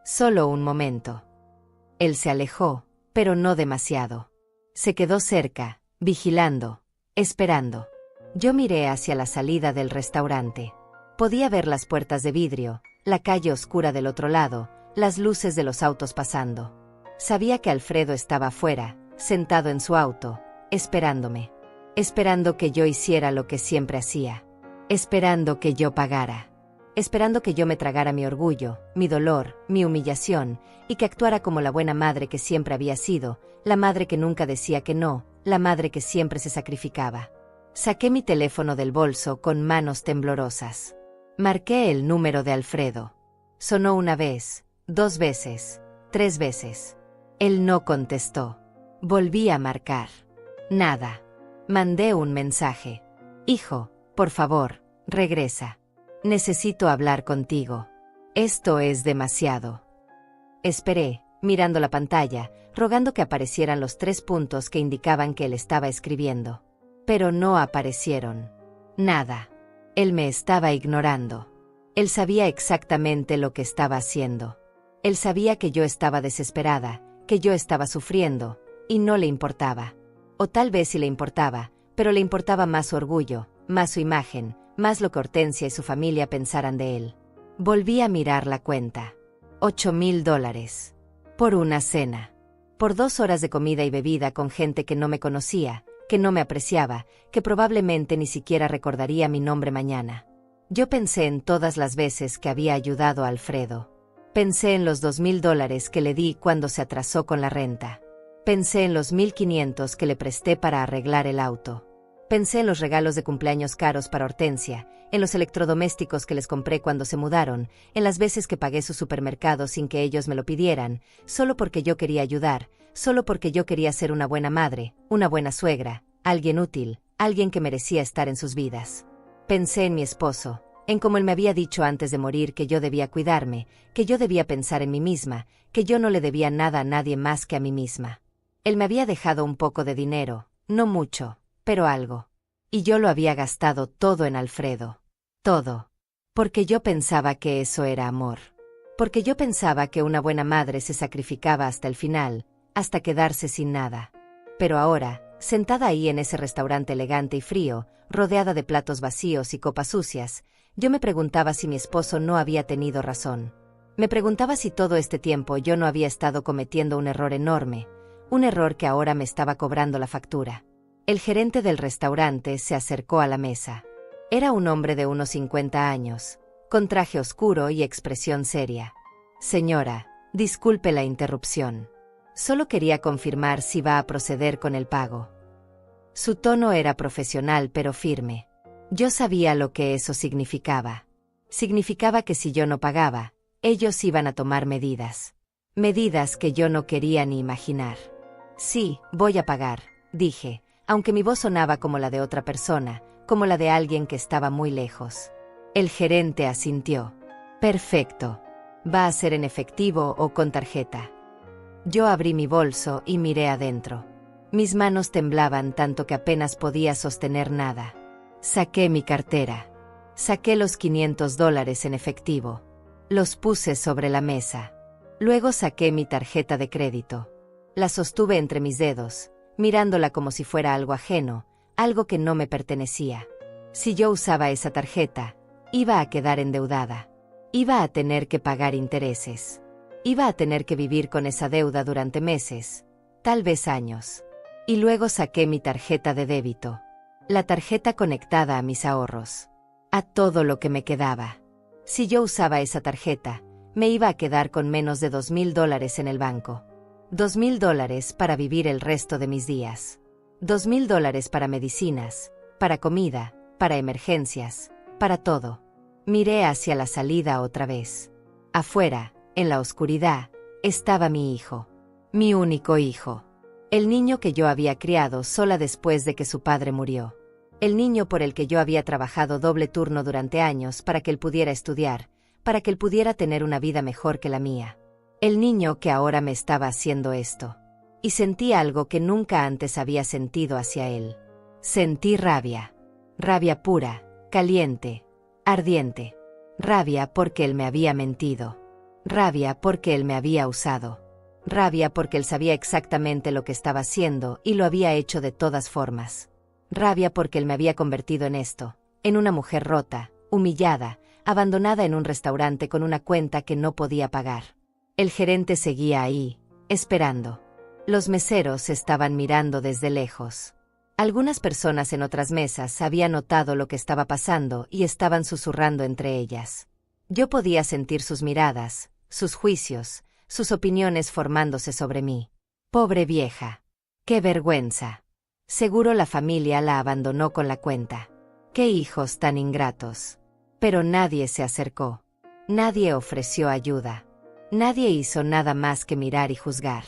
Solo un momento». Él se alejó, pero no demasiado. Se quedó cerca, vigilando, esperando. Yo miré hacia la salida del restaurante. Podía ver las puertas de vidrio, la calle oscura del otro lado, las luces de los autos pasando. Sabía que Alfredo estaba afuera, sentado en su auto, esperándome. Esperando que yo hiciera lo que siempre hacía. Esperando que yo pagara. Esperando que yo me tragara mi orgullo, mi dolor, mi humillación, y que actuara como la buena madre que siempre había sido, la madre que nunca decía que no, la madre que siempre se sacrificaba. Saqué mi teléfono del bolso con manos temblorosas. Marqué el número de Alfredo. Sonó una vez, 2 veces, 3 veces. Él no contestó. Volví a marcar. Nada. Mandé un mensaje. «Hijo, por favor, regresa. Necesito hablar contigo. Esto es demasiado». Esperé, mirando la pantalla, rogando que aparecieran los 3 puntos que indicaban que él estaba escribiendo. Pero no aparecieron. Nada. Él me estaba ignorando. Él sabía exactamente lo que estaba haciendo. Él sabía que yo estaba desesperada, que yo estaba sufriendo, y no le importaba. O tal vez sí le importaba, pero le importaba más su orgullo, más su imagen, más lo que Hortensia y su familia pensaran de él. Volví a mirar la cuenta. $8,000. Por una cena. Por 2 horas de comida y bebida con gente que no me conocía, que no me apreciaba, que probablemente ni siquiera recordaría mi nombre mañana. Yo pensé en todas las veces que había ayudado a Alfredo. Pensé en los $2,000 que le di cuando se atrasó con la renta. Pensé en los 1,500 que le presté para arreglar el auto. Pensé en los regalos de cumpleaños caros para Hortensia, en los electrodomésticos que les compré cuando se mudaron, en las veces que pagué su supermercado sin que ellos me lo pidieran, solo porque yo quería ayudar, solo porque yo quería ser una buena madre, una buena suegra, alguien útil, alguien que merecía estar en sus vidas. Pensé en mi esposo, en cómo él me había dicho antes de morir que yo debía cuidarme, que yo debía pensar en mí misma, que yo no le debía nada a nadie más que a mí misma. Él me había dejado un poco de dinero, no mucho, pero algo. Y yo lo había gastado todo en Alfredo. Todo. Porque yo pensaba que eso era amor. Porque yo pensaba que una buena madre se sacrificaba hasta el final, hasta quedarse sin nada. Pero ahora, sentada ahí en ese restaurante elegante y frío, rodeada de platos vacíos y copas sucias, yo me preguntaba si mi esposo no había tenido razón. Me preguntaba si todo este tiempo yo no había estado cometiendo un error enorme, un error que ahora me estaba cobrando la factura. El gerente del restaurante se acercó a la mesa. Era un hombre de unos 50 años, con traje oscuro y expresión seria. Señora, disculpe la interrupción. Solo quería confirmar si va a proceder con el pago. Su tono era profesional pero firme. Yo sabía lo que eso significaba. Significaba que si yo no pagaba, ellos iban a tomar medidas. Medidas que yo no quería ni imaginar. Sí, voy a pagar, dije, aunque mi voz sonaba como la de otra persona, como la de alguien que estaba muy lejos. El gerente asintió. Perfecto. ¿Va a ser en efectivo o con tarjeta? Yo abrí mi bolso y miré adentro. Mis manos temblaban tanto que apenas podía sostener nada. Saqué mi cartera. Saqué los $500 en efectivo. Los puse sobre la mesa. Luego saqué mi tarjeta de crédito. La sostuve entre mis dedos, mirándola como si fuera algo ajeno, algo que no me pertenecía. Si yo usaba esa tarjeta, iba a quedar endeudada. Iba a tener que pagar intereses. Iba a tener que vivir con esa deuda durante meses, tal vez años. Y luego saqué mi tarjeta de débito. La tarjeta conectada a mis ahorros. A todo lo que me quedaba. Si yo usaba esa tarjeta, me iba a quedar con menos de $2,000 en el banco. $2,000 para vivir el resto de mis días. $2,000 para medicinas, para comida, para emergencias, para todo. Miré hacia la salida otra vez. Afuera, en la oscuridad, estaba mi hijo. Mi único hijo. El niño que yo había criado sola después de que su padre murió. El niño por el que yo había trabajado doble turno durante años para que él pudiera estudiar, para que él pudiera tener una vida mejor que la mía. El niño que ahora me estaba haciendo esto. Y sentí algo que nunca antes había sentido hacia él. Sentí rabia. Rabia pura, caliente, ardiente. Rabia porque él me había mentido. Rabia porque él me había usado. Rabia porque él sabía exactamente lo que estaba haciendo y lo había hecho de todas formas. Rabia porque él me había convertido en esto, en una mujer rota, humillada, abandonada en un restaurante con una cuenta que no podía pagar. El gerente seguía ahí, esperando. Los meseros estaban mirando desde lejos. Algunas personas en otras mesas habían notado lo que estaba pasando y estaban susurrando entre ellas. Yo podía sentir sus miradas, sus juicios, sus opiniones formándose sobre mí. Pobre vieja. ¡Qué vergüenza! Seguro la familia la abandonó con la cuenta. ¡Qué hijos tan ingratos! Pero nadie se acercó. Nadie ofreció ayuda. Nadie hizo nada más que mirar y juzgar.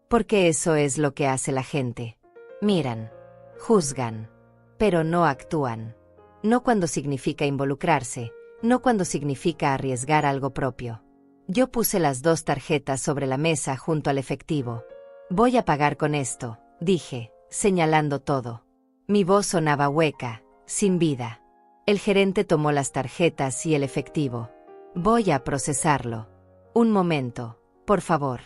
Porque eso es lo que hace la gente. Miran. Juzgan. Pero no actúan. No cuando significa involucrarse, no cuando significa arriesgar algo propio. Yo puse las dos tarjetas sobre la mesa junto al efectivo. Voy a pagar con esto, dije, señalando todo. Mi voz sonaba hueca, sin vida. El gerente tomó las tarjetas y el efectivo. Voy a procesarlo. Un momento, por favor.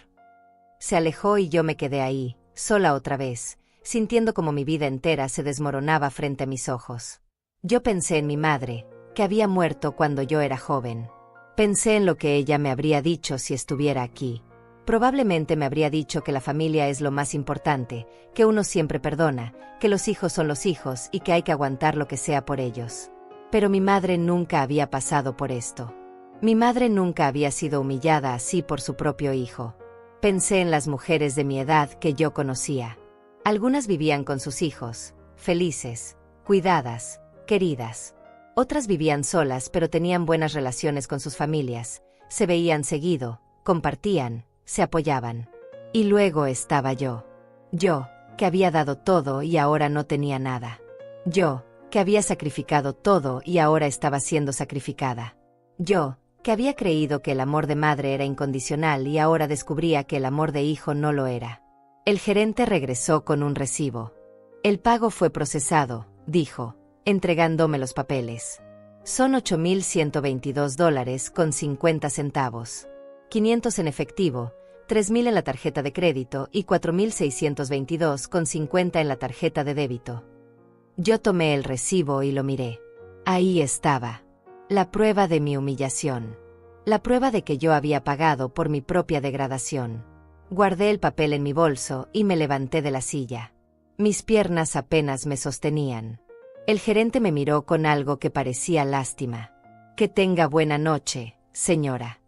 Se alejó y yo me quedé ahí, sola otra vez, sintiendo como mi vida entera se desmoronaba frente a mis ojos. Yo pensé en mi madre, que había muerto cuando yo era joven. Pensé en lo que ella me habría dicho si estuviera aquí. Probablemente me habría dicho que la familia es lo más importante, que uno siempre perdona, que los hijos son los hijos y que hay que aguantar lo que sea por ellos. Pero mi madre nunca había pasado por esto. Mi madre nunca había sido humillada así por su propio hijo. Pensé en las mujeres de mi edad que yo conocía. Algunas vivían con sus hijos, felices, cuidadas, queridas. Otras vivían solas pero tenían buenas relaciones con sus familias, se veían seguido, compartían, se apoyaban. Y luego estaba yo. Yo, que había dado todo y ahora no tenía nada. Yo, que había sacrificado todo y ahora estaba siendo sacrificada. Yo, que había creído que el amor de madre era incondicional y ahora descubría que el amor de hijo no lo era. El gerente regresó con un recibo. El pago fue procesado, dijo, entregándome los papeles. Son $8,122 con 50 centavos. 500 en efectivo, 3,000 en la tarjeta de crédito y 4,622 con 50 en la tarjeta de débito. Yo tomé el recibo y lo miré. Ahí estaba. La prueba de mi humillación. La prueba de que yo había pagado por mi propia degradación. Guardé el papel en mi bolso y me levanté de la silla. Mis piernas apenas me sostenían. El gerente me miró con algo que parecía lástima. Que tenga buena noche, señora.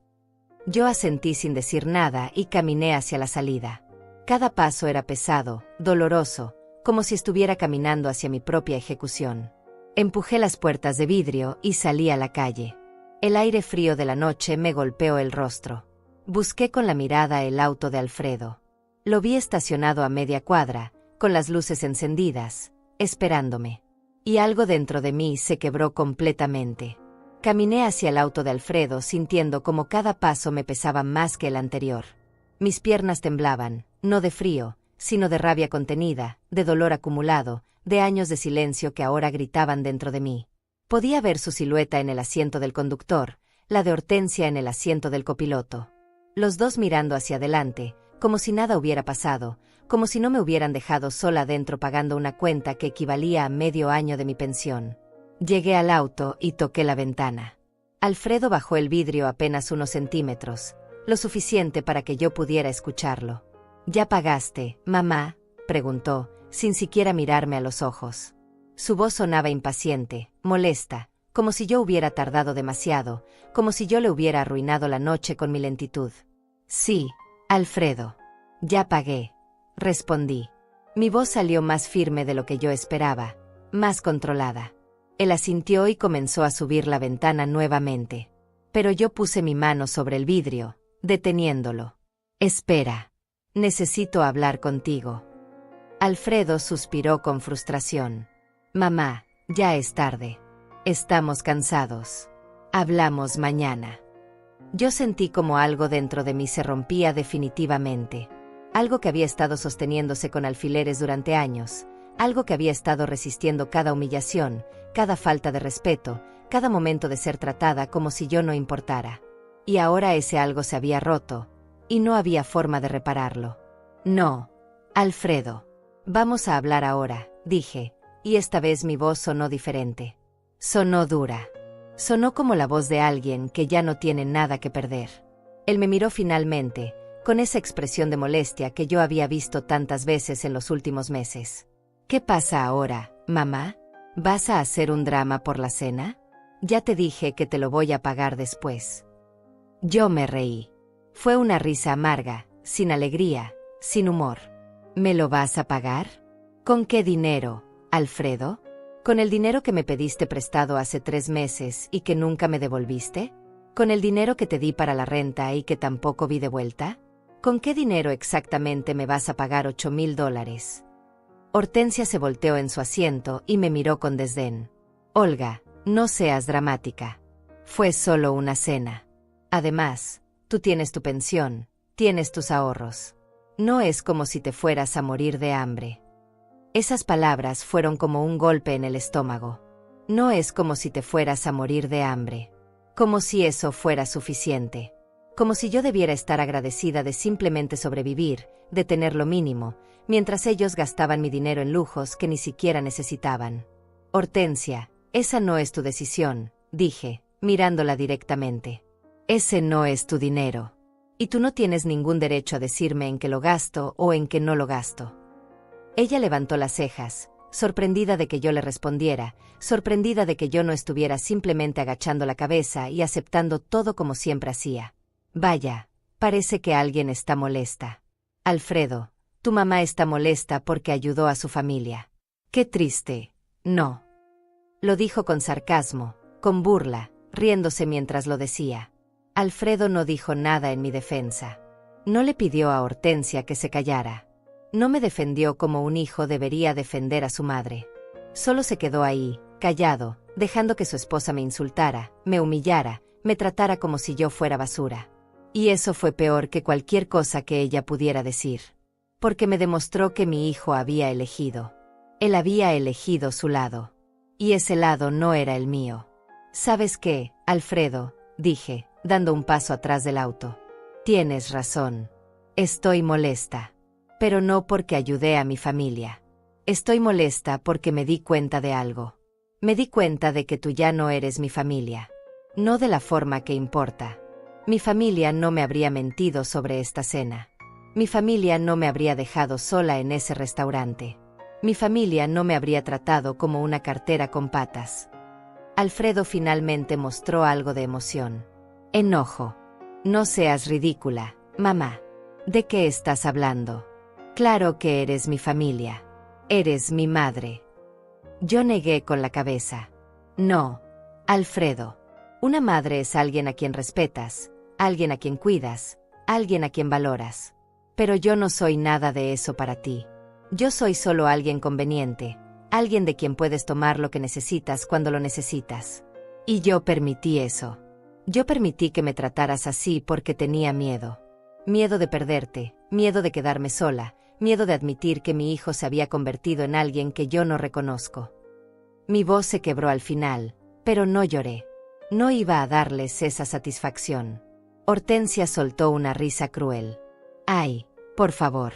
Yo asentí sin decir nada y caminé hacia la salida. Cada paso era pesado, doloroso, como si estuviera caminando hacia mi propia ejecución. Empujé las puertas de vidrio y salí a la calle. El aire frío de la noche me golpeó el rostro. Busqué con la mirada el auto de Alfredo. Lo vi estacionado a media cuadra, con las luces encendidas, esperándome. Y algo dentro de mí se quebró completamente. Caminé hacia el auto de Alfredo sintiendo como cada paso me pesaba más que el anterior. Mis piernas temblaban, no de frío, sino de rabia contenida, de dolor acumulado, de años de silencio que ahora gritaban dentro de mí. Podía ver su silueta en el asiento del conductor, la de Hortensia en el asiento del copiloto. Los dos mirando hacia adelante, como si nada hubiera pasado, como si no me hubieran dejado sola dentro pagando una cuenta que equivalía a medio año de mi pensión. Llegué al auto y toqué la ventana. Alfredo bajó el vidrio apenas unos centímetros, lo suficiente para que yo pudiera escucharlo. ¿Ya pagaste, mamá?, preguntó, sin siquiera mirarme a los ojos. Su voz sonaba impaciente, molesta, como si yo hubiera tardado demasiado, como si yo le hubiera arruinado la noche con mi lentitud. Sí, Alfredo. Ya pagué, respondí. Mi voz salió más firme de lo que yo esperaba, más controlada. Él asintió y comenzó a subir la ventana nuevamente. Pero yo puse mi mano sobre el vidrio, deteniéndolo. Espera. Necesito hablar contigo. Alfredo suspiró con frustración. Mamá, ya es tarde. Estamos cansados. Hablamos mañana. Yo sentí como algo dentro de mí se rompía definitivamente. Algo que había estado sosteniéndose con alfileres durante años. Algo que había estado resistiendo cada humillación, cada falta de respeto, cada momento de ser tratada como si yo no importara. Y ahora ese algo se había roto, y no había forma de repararlo. No, Alfredo. Vamos a hablar ahora, dije, y esta vez mi voz sonó diferente. Sonó dura. Sonó como la voz de alguien que ya no tiene nada que perder. Él me miró finalmente, con esa expresión de molestia que yo había visto tantas veces en los últimos meses. ¿Qué pasa ahora, mamá? ¿Vas a hacer un drama por la cena? Ya te dije que te lo voy a pagar después. Yo me reí. Fue una risa amarga, sin alegría, sin humor. ¿Me lo vas a pagar? ¿Con qué dinero, Alfredo? ¿Con el dinero que me pediste prestado hace 3 meses y que nunca me devolviste? ¿Con el dinero que te di para la renta y que tampoco vi de vuelta? ¿Con qué dinero exactamente me vas a pagar $8,000? Hortensia se volteó en su asiento y me miró con desdén. Olga, no seas dramática. Fue solo una cena. Además, tú tienes tu pensión, tienes tus ahorros. No es como si te fueras a morir de hambre. Esas palabras fueron como un golpe en el estómago. No es como si te fueras a morir de hambre. Como si eso fuera suficiente. Como si yo debiera estar agradecida de simplemente sobrevivir, de tener lo mínimo, mientras ellos gastaban mi dinero en lujos que ni siquiera necesitaban. Hortensia, esa no es tu decisión, dije, mirándola directamente. Ese no es tu dinero. Y tú no tienes ningún derecho a decirme en qué lo gasto o en qué no lo gasto. Ella levantó las cejas, sorprendida de que yo le respondiera, sorprendida de que yo no estuviera simplemente agachando la cabeza y aceptando todo como siempre hacía. Vaya, parece que alguien está molesta. Alfredo, tu mamá está molesta porque ayudó a su familia. Qué triste, ¿no? Lo dijo con sarcasmo, con burla, riéndose mientras lo decía. Alfredo no dijo nada en mi defensa. No le pidió a Hortensia que se callara. No me defendió como un hijo debería defender a su madre. Solo se quedó ahí, callado, dejando que su esposa me insultara, me humillara, me tratara como si yo fuera basura. Y eso fue peor que cualquier cosa que ella pudiera decir. Porque me demostró que mi hijo había elegido. Él había elegido su lado. Y ese lado no era el mío. ¿Sabes qué, Alfredo?, dije, dando un paso atrás del auto. Tienes razón. Estoy molesta. Pero no porque ayudé a mi familia. Estoy molesta porque me di cuenta de algo. Me di cuenta de que tú ya no eres mi familia. No de la forma que importa. Mi familia no me habría mentido sobre esta cena. Mi familia no me habría dejado sola en ese restaurante. Mi familia no me habría tratado como una cartera con patas. Alfredo finalmente mostró algo de emoción. Enojo. No seas ridícula, mamá. ¿De qué estás hablando? Claro que eres mi familia. Eres mi madre. Yo negué con la cabeza. No, Alfredo. Una madre es alguien a quien respetas, alguien a quien cuidas, alguien a quien valoras. Pero yo no soy nada de eso para ti. Yo soy solo alguien conveniente, alguien de quien puedes tomar lo que necesitas cuando lo necesitas. Y yo permití eso. Yo permití que me trataras así porque tenía miedo. Miedo de perderte, miedo de quedarme sola, miedo de admitir que mi hijo se había convertido en alguien que yo no reconozco. Mi voz se quebró al final, pero no lloré. No iba a darles esa satisfacción. Hortensia soltó una risa cruel. Ay, por favor.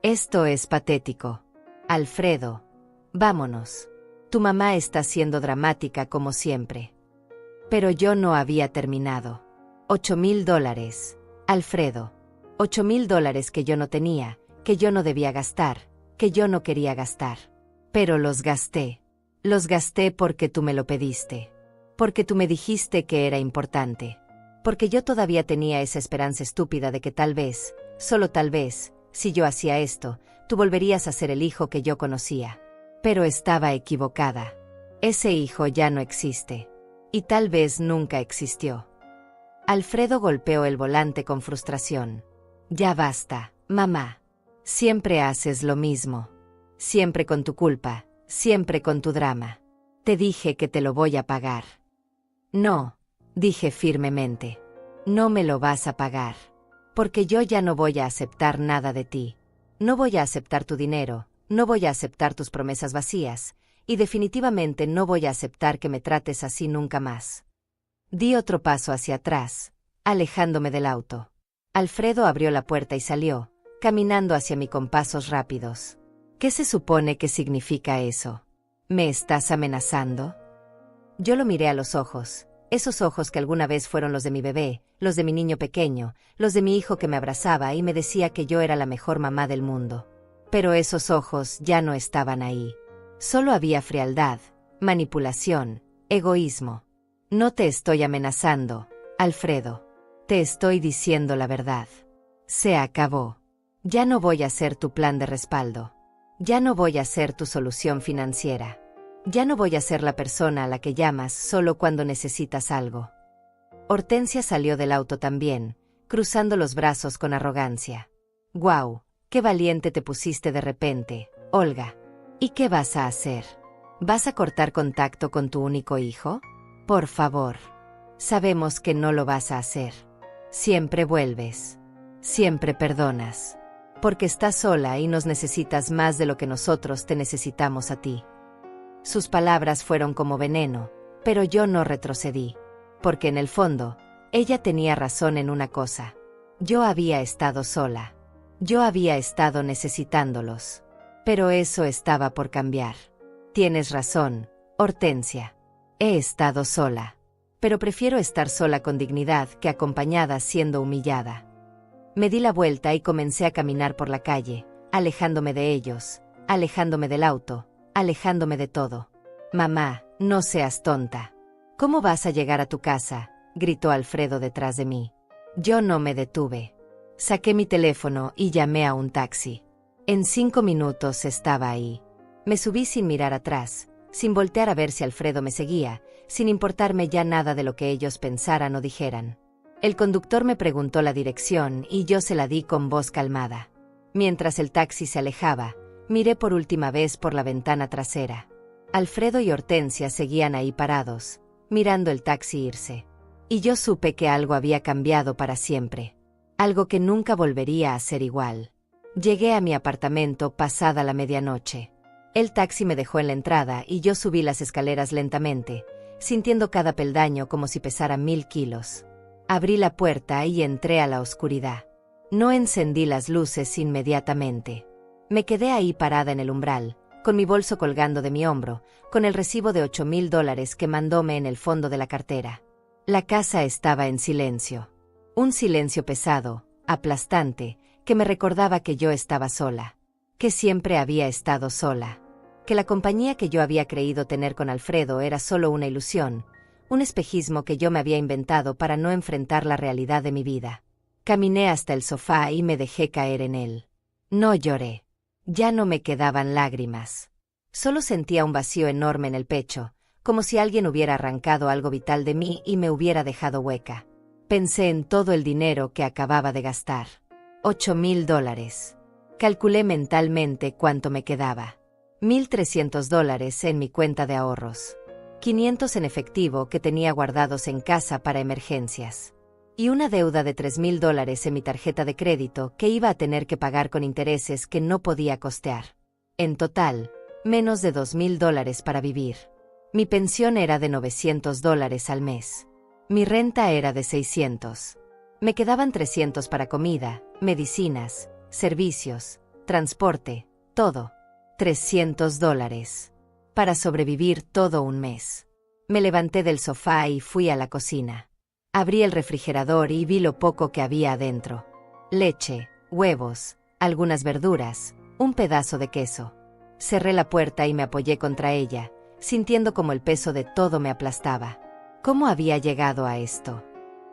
Esto es patético. Alfredo, vámonos. Tu mamá está siendo dramática como siempre. Pero yo no había terminado. $8,000, Alfredo. $8,000 que yo no tenía, que yo no debía gastar, que yo no quería gastar. Pero los gasté. Los gasté porque tú me lo pediste. Porque tú me dijiste que era importante. Porque yo todavía tenía esa esperanza estúpida de que tal vez, solo tal vez, si yo hacía esto, tú volverías a ser el hijo que yo conocía. Pero estaba equivocada. Ese hijo ya no existe. Y tal vez nunca existió. Alfredo golpeó el volante con frustración. Ya basta, mamá. Siempre haces lo mismo. Siempre con tu culpa, siempre con tu drama. Te dije que te lo voy a pagar. No, dije firmemente. No me lo vas a pagar. Porque yo ya no voy a aceptar nada de ti. No voy a aceptar tu dinero, no voy a aceptar tus promesas vacías, y definitivamente no voy a aceptar que me trates así nunca más. Di otro paso hacia atrás, alejándome del auto. Alfredo abrió la puerta y salió, caminando hacia mí con pasos rápidos. ¿Qué se supone que significa eso? ¿Me estás amenazando? Yo lo miré a los ojos, esos ojos que alguna vez fueron los de mi bebé, los de mi niño pequeño, los de mi hijo que me abrazaba y me decía que yo era la mejor mamá del mundo. Pero esos ojos ya no estaban ahí. Solo había frialdad, manipulación, egoísmo. No te estoy amenazando, Alfredo. Te estoy diciendo la verdad. Se acabó. Ya no voy a ser tu plan de respaldo. Ya no voy a ser tu solución financiera. Ya no voy a ser la persona a la que llamas solo cuando necesitas algo. Hortensia salió del auto también, cruzando los brazos con arrogancia. ¡Guau! ¡Qué valiente te pusiste de repente, Olga! ¿Y qué vas a hacer? ¿Vas a cortar contacto con tu único hijo? Por favor. Sabemos que no lo vas a hacer. Siempre vuelves. Siempre perdonas. Porque estás sola y nos necesitas más de lo que nosotros te necesitamos a ti. Sus palabras fueron como veneno, pero yo no retrocedí. Porque en el fondo, ella tenía razón en una cosa. Yo había estado sola. Yo había estado necesitándolos. Pero eso estaba por cambiar. Tienes razón, Hortensia. He estado sola. Pero prefiero estar sola con dignidad que acompañada siendo humillada. Me di la vuelta y comencé a caminar por la calle, alejándome de ellos, alejándome del auto, alejándome de todo. Mamá, no seas tonta. ¿Cómo vas a llegar a tu casa?, gritó Alfredo detrás de mí. Yo no me detuve. Saqué mi teléfono y llamé a un taxi. En 5 minutos estaba ahí. Me subí sin mirar atrás, sin voltear a ver si Alfredo me seguía, sin importarme ya nada de lo que ellos pensaran o dijeran. El conductor me preguntó la dirección y yo se la di con voz calmada. Mientras el taxi se alejaba, miré por última vez por la ventana trasera. Alfredo y Hortensia seguían ahí parados, mirando el taxi irse. Y yo supe que algo había cambiado para siempre. Algo que nunca volvería a ser igual. Llegué a mi apartamento pasada la medianoche. El taxi me dejó en la entrada y yo subí las escaleras lentamente, sintiendo cada peldaño como si pesara 1000 kilos. Abrí la puerta y entré a la oscuridad. No encendí las luces inmediatamente. Me quedé ahí parada en el umbral, con mi bolso colgando de mi hombro, con el recibo de $8,000 que mandóme en el fondo de la cartera. La casa estaba en silencio. Un silencio pesado, aplastante, que me recordaba que yo estaba sola, que siempre había estado sola, que la compañía que yo había creído tener con Alfredo era solo una ilusión, un espejismo que yo me había inventado para no enfrentar la realidad de mi vida. Caminé hasta el sofá y me dejé caer en él. No lloré. Ya no me quedaban lágrimas. Solo sentía un vacío enorme en el pecho, como si alguien hubiera arrancado algo vital de mí y me hubiera dejado hueca. Pensé en todo el dinero que acababa de gastar. $8,000. Calculé mentalmente cuánto me quedaba. $1,300 en mi cuenta de ahorros. 500 en efectivo que tenía guardados en casa para emergencias. Y una deuda de $3,000 en mi tarjeta de crédito que iba a tener que pagar con intereses que no podía costear. En total, menos de $2,000 para vivir. Mi pensión era de $900 al mes. Mi renta era de $600. Me quedaban $300 para comida, medicinas, servicios, transporte, todo. $300. Para sobrevivir todo un mes. Me levanté del sofá y fui a la cocina. Abrí el refrigerador y vi lo poco que había adentro. Leche, huevos, algunas verduras, un pedazo de queso. Cerré la puerta y me apoyé contra ella, sintiendo como el peso de todo me aplastaba. ¿Cómo había llegado a esto?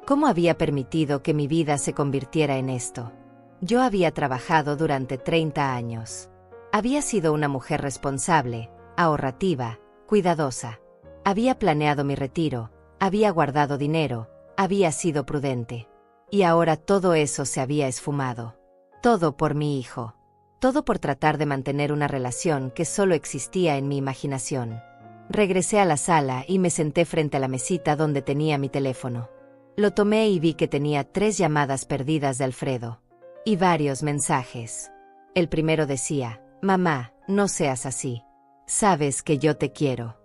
¿Cómo había permitido que mi vida se convirtiera en esto? Yo había trabajado durante 30 años. Había sido una mujer responsable, ahorrativa, cuidadosa. Había planeado mi retiro, había guardado dinero, había sido prudente. Y ahora todo eso se había esfumado. Todo por mi hijo. Todo por tratar de mantener una relación que solo existía en mi imaginación. Regresé a la sala y me senté frente a la mesita donde tenía mi teléfono. Lo tomé y vi que tenía 3 llamadas perdidas de Alfredo. Y varios mensajes. El primero decía: «Mamá, no seas así. Sabes que yo te quiero».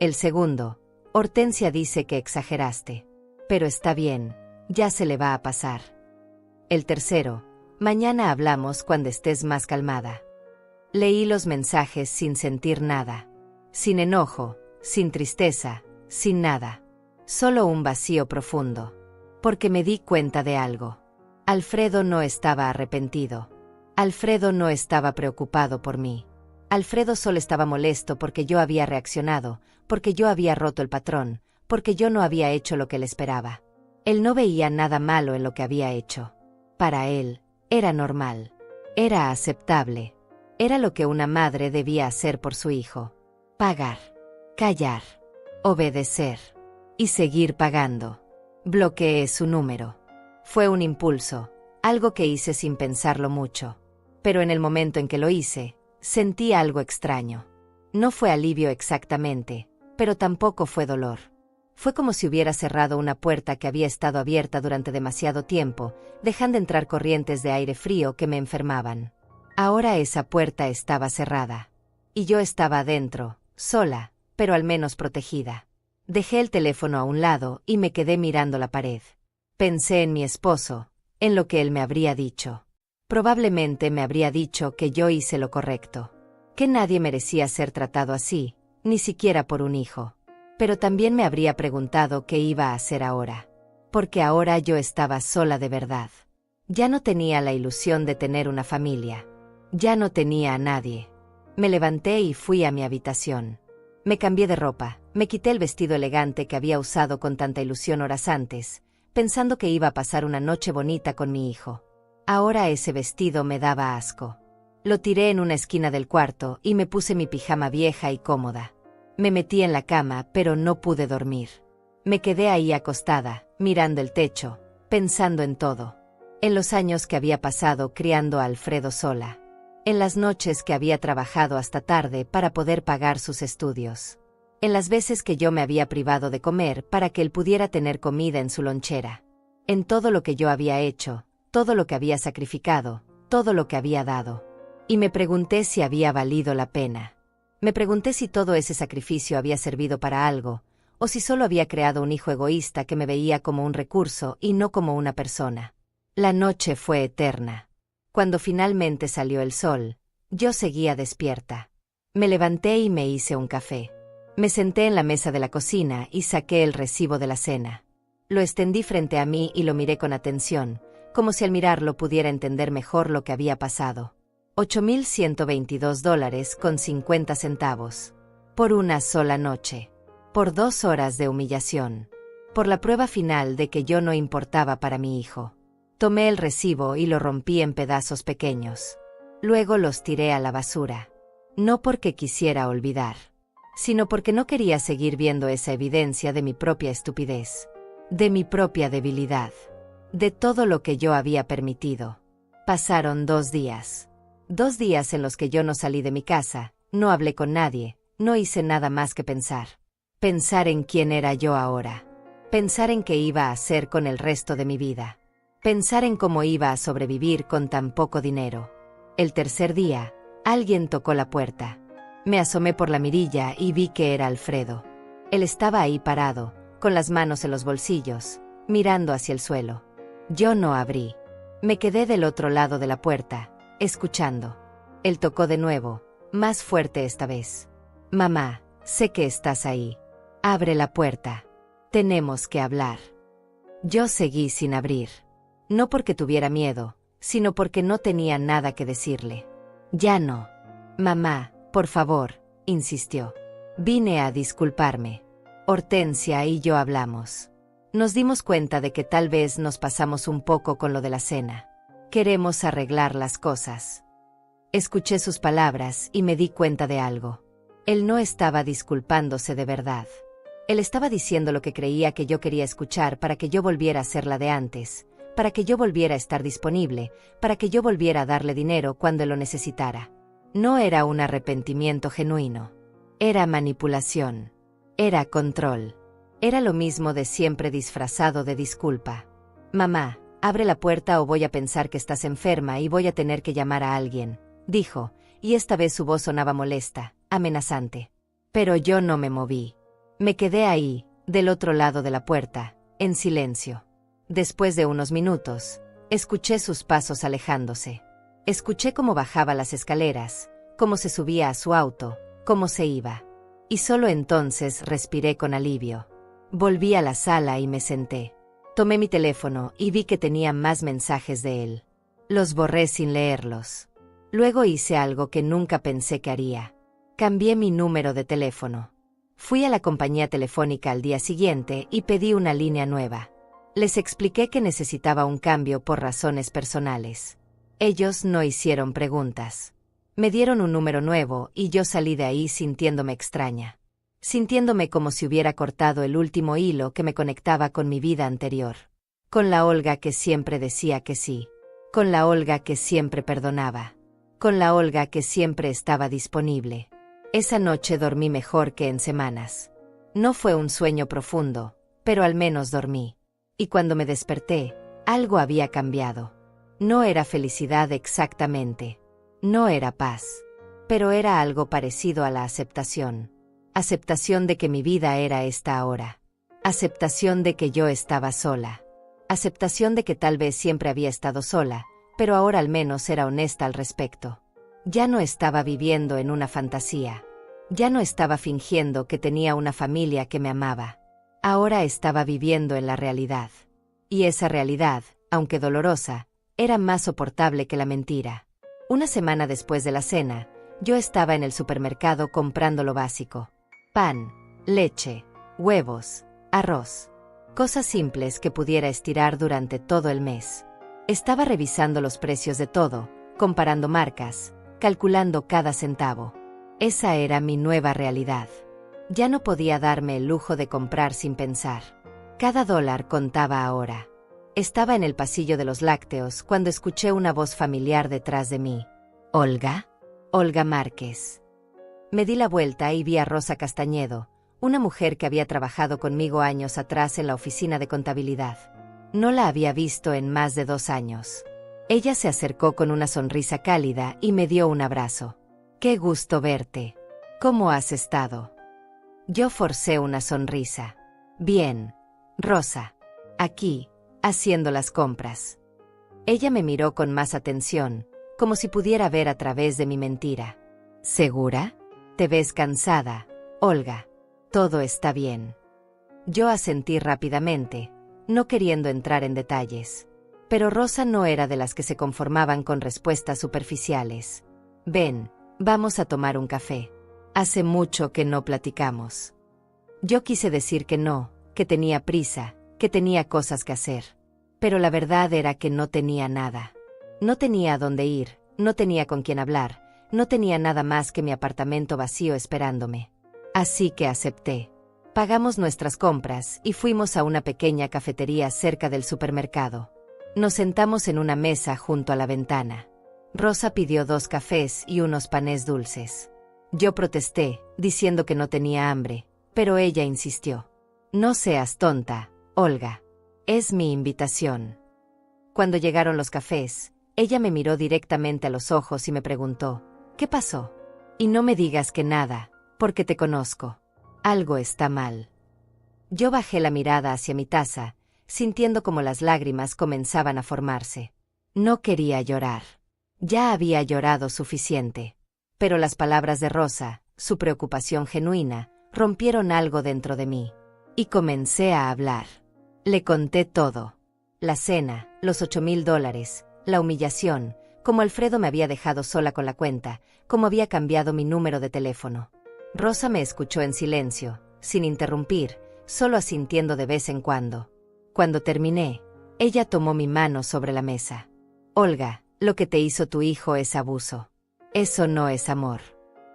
El segundo: «Hortensia dice que exageraste. Pero está bien, ya se le va a pasar». El tercero: «Mañana hablamos cuando estés más calmada». Leí los mensajes sin sentir nada. Sin enojo, sin tristeza, sin nada. Solo un vacío profundo. Porque me di cuenta de algo. Alfredo no estaba arrepentido. Alfredo no estaba preocupado por mí. Alfredo solo estaba molesto porque yo había reaccionado, porque yo había roto el patrón, porque yo no había hecho lo que él esperaba. Él no veía nada malo en lo que había hecho. Para él, era normal. Era aceptable. Era lo que una madre debía hacer por su hijo. Pagar. Callar. Obedecer. Y seguir pagando. Bloqueé su número. Fue un impulso, algo que hice sin pensarlo mucho. Pero en el momento en que lo hice, sentí algo extraño. No fue alivio exactamente, pero tampoco fue dolor. Fue como si hubiera cerrado una puerta que había estado abierta durante demasiado tiempo, dejando entrar corrientes de aire frío que me enfermaban. Ahora esa puerta estaba cerrada. Y yo estaba adentro, sola, pero al menos protegida. Dejé el teléfono a un lado y me quedé mirando la pared. Pensé en mi esposo, en lo que él me habría dicho. Probablemente me habría dicho que yo hice lo correcto, que nadie merecía ser tratado así, ni siquiera por un hijo. Pero también me habría preguntado qué iba a hacer ahora. Porque ahora yo estaba sola de verdad. Ya no tenía la ilusión de tener una familia. Ya no tenía a nadie. Me levanté y fui a mi habitación. Me cambié de ropa, me quité el vestido elegante que había usado con tanta ilusión horas antes, pensando que iba a pasar una noche bonita con mi hijo. Ahora ese vestido me daba asco. Lo tiré en una esquina del cuarto y me puse mi pijama vieja y cómoda. Me metí en la cama, pero no pude dormir. Me quedé ahí acostada, mirando el techo, pensando en todo. En los años que había pasado criando a Alfredo sola. En las noches que había trabajado hasta tarde para poder pagar sus estudios. En las veces que yo me había privado de comer para que él pudiera tener comida en su lonchera. En todo lo que yo había hecho, todo lo que había sacrificado, todo lo que había dado. Y me pregunté si había valido la pena. Me pregunté si todo ese sacrificio había servido para algo, o si solo había creado un hijo egoísta que me veía como un recurso y no como una persona. La noche fue eterna. Cuando finalmente salió el sol, yo seguía despierta. Me levanté y me hice un café. Me senté en la mesa de la cocina y saqué el recibo de la cena. Lo extendí frente a mí y lo miré con atención, como si al mirarlo pudiera entender mejor lo que había pasado. $8,122,50. Por una sola noche. Por 2 horas de humillación. Por la prueba final de que yo no importaba para mi hijo. Tomé el recibo y lo rompí en pedazos pequeños. Luego los tiré a la basura. No porque quisiera olvidar, sino porque no quería seguir viendo esa evidencia de mi propia estupidez, de mi propia debilidad, de todo lo que yo había permitido. Pasaron 2 días. 2 días en los que yo no salí de mi casa, no hablé con nadie, no hice nada más que pensar. Pensar en quién era yo ahora. Pensar en qué iba a hacer con el resto de mi vida. Pensar en cómo iba a sobrevivir con tan poco dinero. El tercer día, alguien tocó la puerta. Me asomé por la mirilla y vi que era Alfredo. Él estaba ahí parado, con las manos en los bolsillos, mirando hacia el suelo. Yo no abrí. Me quedé del otro lado de la puerta, escuchando. Él tocó de nuevo, más fuerte esta vez. Mamá, sé que estás ahí. Abre la puerta. Tenemos que hablar. Yo seguí sin abrir. No porque tuviera miedo, sino porque no tenía nada que decirle. Ya no. Mamá, por favor, insistió. Vine a disculparme. Hortensia y yo hablamos. Nos dimos cuenta de que tal vez nos pasamos un poco con lo de la cena. Queremos arreglar las cosas. Escuché sus palabras y me di cuenta de algo. Él no estaba disculpándose de verdad. Él estaba diciendo lo que creía que yo quería escuchar para que yo volviera a ser la de antes, para que yo volviera a estar disponible, para que yo volviera a darle dinero cuando lo necesitara. No era un arrepentimiento genuino. Era manipulación. Era control. Era lo mismo de siempre disfrazado de disculpa. Mamá, abre la puerta o voy a pensar que estás enferma y voy a tener que llamar a alguien, dijo, y esta vez su voz sonaba molesta, amenazante. Pero yo no me moví. Me quedé ahí, del otro lado de la puerta, en silencio. Después de unos minutos, escuché sus pasos alejándose. Escuché cómo bajaba las escaleras, cómo se subía a su auto, cómo se iba. Y solo entonces respiré con alivio. Volví a la sala y me senté. Tomé mi teléfono y vi que tenía más mensajes de él. Los borré sin leerlos. Luego hice algo que nunca pensé que haría. Cambié mi número de teléfono. Fui a la compañía telefónica al día siguiente y pedí una línea nueva. Les expliqué que necesitaba un cambio por razones personales. Ellos no hicieron preguntas. Me dieron un número nuevo y yo salí de ahí sintiéndome extraña. Sintiéndome como si hubiera cortado el último hilo que me conectaba con mi vida anterior. Con la Olga que siempre decía que sí. Con la Olga que siempre perdonaba. Con la Olga que siempre estaba disponible. Esa noche dormí mejor que en semanas. No fue un sueño profundo, pero al menos dormí. Y cuando me desperté, algo había cambiado. No era felicidad exactamente. No era paz. Pero era algo parecido a la aceptación. Aceptación de que mi vida era esta ahora. Aceptación de que yo estaba sola. Aceptación de que tal vez siempre había estado sola, pero ahora al menos era honesta al respecto. Ya no estaba viviendo en una fantasía. Ya no estaba fingiendo que tenía una familia que me amaba. Ahora estaba viviendo en la realidad. Y esa realidad, aunque dolorosa, era más soportable que la mentira. Una semana después de la cena, yo estaba en el supermercado comprando lo básico. Pan, leche, huevos, arroz. Cosas simples que pudiera estirar durante todo el mes. Estaba revisando los precios de todo, comparando marcas, calculando cada centavo. Esa era mi nueva realidad. Ya no podía darme el lujo de comprar sin pensar. Cada dólar contaba ahora. Estaba en el pasillo de los lácteos cuando escuché una voz familiar detrás de mí. ¿Olga? Olga Márquez. Me di la vuelta y vi a Rosa Castañedo, una mujer que había trabajado conmigo años atrás en la oficina de contabilidad. No la había visto en más de 2 años. Ella se acercó con una sonrisa cálida y me dio un abrazo. ¡Qué gusto verte! ¿Cómo has estado? Yo forcé una sonrisa. Bien, Rosa. Aquí, haciendo las compras. Ella me miró con más atención, como si pudiera ver a través de mi mentira. ¿Segura? Te ves cansada, Olga. Todo está bien. Yo asentí rápidamente, no queriendo entrar en detalles. Pero Rosa no era de las que se conformaban con respuestas superficiales. Ven, vamos a tomar un café. Hace mucho que no platicamos. Yo quise decir que no, que tenía prisa, que tenía cosas que hacer. Pero la verdad era que no tenía nada. No tenía a dónde ir, no tenía con quién hablar, no tenía nada más que mi apartamento vacío esperándome. Así que acepté. Pagamos nuestras compras y fuimos a una pequeña cafetería cerca del supermercado. Nos sentamos en una mesa junto a la ventana. Rosa pidió 2 cafés y unos panes dulces. Yo protesté, diciendo que no tenía hambre, pero ella insistió. No seas tonta, Olga. Es mi invitación. Cuando llegaron los cafés, ella me miró directamente a los ojos y me preguntó, ¿qué pasó? Y no me digas que nada, porque te conozco. Algo está mal. Yo bajé la mirada hacia mi taza, sintiendo como las lágrimas comenzaban a formarse. No quería llorar. Ya había llorado suficiente. Pero las palabras de Rosa, su preocupación genuina, rompieron algo dentro de mí. Y comencé a hablar. Le conté todo. La cena, los $8,000, la humillación, cómo Alfredo me había dejado sola con la cuenta, cómo había cambiado mi número de teléfono. Rosa me escuchó en silencio, sin interrumpir, solo asintiendo de vez en cuando. Cuando terminé, ella tomó mi mano sobre la mesa. Olga, lo que te hizo tu hijo es abuso. Eso no es amor.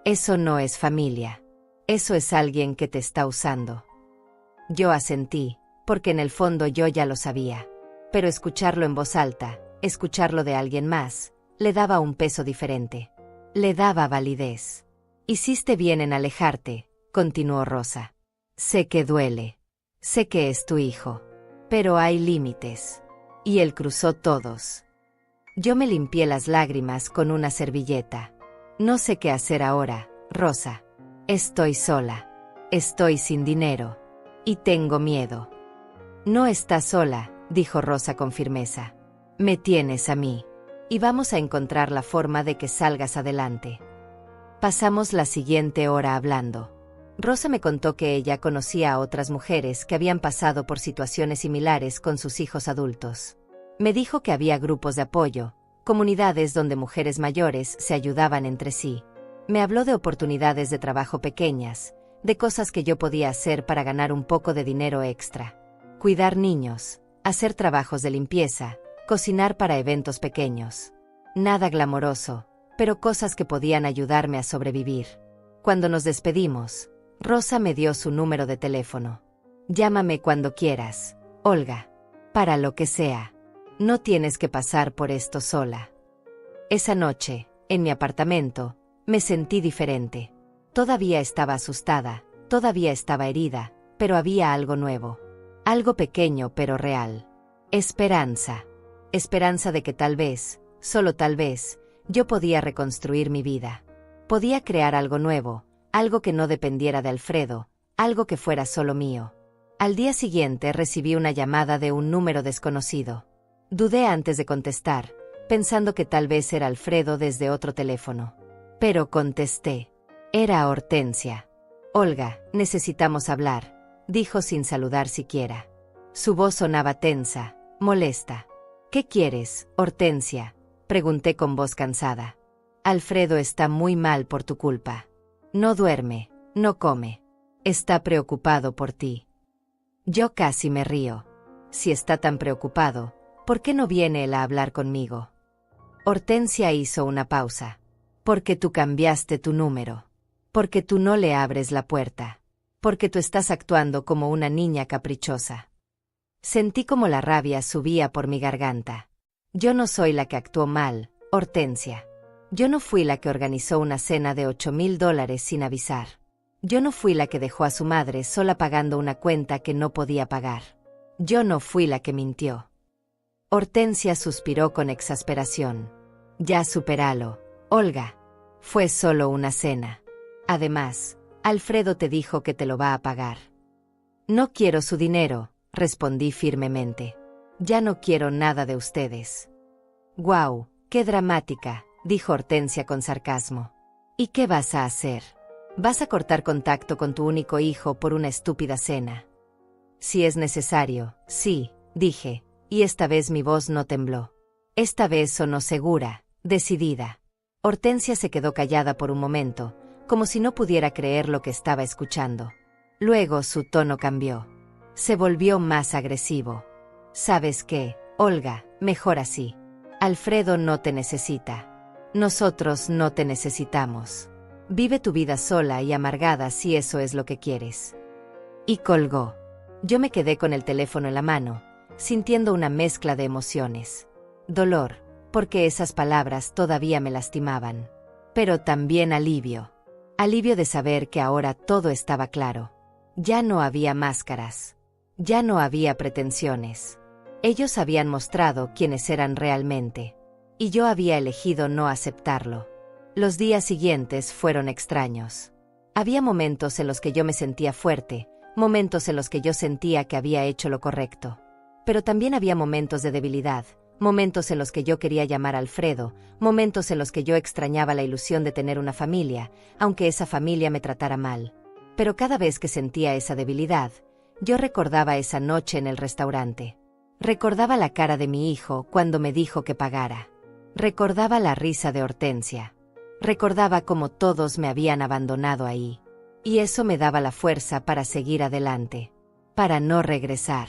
Eso no es familia. Eso es alguien que te está usando. Yo asentí, porque en el fondo yo ya lo sabía. Pero escucharlo en voz alta, escucharlo de alguien más, le daba un peso diferente. Le daba validez. Hiciste bien en alejarte, continuó Rosa. Sé que duele. Sé que es tu hijo. Pero hay límites. Y él cruzó todos. Yo me limpié las lágrimas con una servilleta. No sé qué hacer ahora, Rosa. Estoy sola. Estoy sin dinero. Y tengo miedo. No estás sola, dijo Rosa con firmeza. Me tienes a mí. Y vamos a encontrar la forma de que salgas adelante. Pasamos la siguiente hora hablando. Rosa me contó que ella conocía a otras mujeres que habían pasado por situaciones similares con sus hijos adultos. Me dijo que había grupos de apoyo, comunidades donde mujeres mayores se ayudaban entre sí. Me habló de oportunidades de trabajo pequeñas, de cosas que yo podía hacer para ganar un poco de dinero extra. Cuidar niños, hacer trabajos de limpieza, cocinar para eventos pequeños. Nada glamoroso, pero cosas que podían ayudarme a sobrevivir. Cuando nos despedimos, Rosa me dio su número de teléfono. Llámame cuando quieras, Olga. Para lo que sea. No tienes que pasar por esto sola. Esa noche, en mi apartamento, me sentí diferente. Todavía estaba asustada, todavía estaba herida, pero había algo nuevo. Algo pequeño pero real. Esperanza. Esperanza de que tal vez, solo tal vez, yo podía reconstruir mi vida. Podía crear algo nuevo, algo que no dependiera de Alfredo, algo que fuera solo mío. Al día siguiente recibí una llamada de un número desconocido. Dudé antes de contestar, pensando que tal vez era Alfredo desde otro teléfono. Pero contesté. Era Hortensia. Olga, necesitamos hablar, dijo sin saludar siquiera. Su voz sonaba tensa, molesta. ¿Qué quieres, Hortensia?, pregunté con voz cansada. Alfredo está muy mal por tu culpa. No duerme, no come. Está preocupado por ti. Yo casi me río. Si está tan preocupado, ¿por qué no viene él a hablar conmigo? Hortensia hizo una pausa. Porque tú cambiaste tu número. Porque tú no le abres la puerta. Porque tú estás actuando como una niña caprichosa. Sentí como la rabia subía por mi garganta. Yo no soy la que actuó mal, Hortensia. Yo no fui la que organizó una cena de $8,000 sin avisar. Yo no fui la que dejó a su madre sola pagando una cuenta que no podía pagar. Yo no fui la que mintió. Hortensia suspiró con exasperación. Ya supéralo, Olga. Fue solo una cena. Además, Alfredo te dijo que te lo va a pagar. No quiero su dinero, respondí firmemente. Ya no quiero nada de ustedes. Guau, qué dramática, dijo Hortensia con sarcasmo. ¿Y qué vas a hacer? ¿Vas a cortar contacto con tu único hijo por una estúpida cena? Si es necesario, sí, dije, y esta vez mi voz no tembló. Esta vez sonó segura, decidida. Hortensia se quedó callada por un momento, como si no pudiera creer lo que estaba escuchando. Luego su tono cambió. Se volvió más agresivo. ¿Sabes qué, Olga? Mejor así. Alfredo no te necesita. Nosotros no te necesitamos. Vive tu vida sola y amargada si eso es lo que quieres. Y colgó. Yo me quedé con el teléfono en la mano, sintiendo una mezcla de emociones. Dolor, porque esas palabras todavía me lastimaban. Pero también alivio. Alivio de saber que ahora todo estaba claro. Ya no había máscaras. Ya no había pretensiones. Ellos habían mostrado quiénes eran realmente. Y yo había elegido no aceptarlo. Los días siguientes fueron extraños. Había momentos en los que yo me sentía fuerte, momentos en los que yo sentía que había hecho lo correcto. Pero también había momentos de debilidad, momentos en los que yo quería llamar a Alfredo, momentos en los que yo extrañaba la ilusión de tener una familia, aunque esa familia me tratara mal. Pero cada vez que sentía esa debilidad, yo recordaba esa noche en el restaurante. Recordaba la cara de mi hijo cuando me dijo que pagara. Recordaba la risa de Hortensia. Recordaba cómo todos me habían abandonado ahí. Y eso me daba la fuerza para seguir adelante. Para no regresar.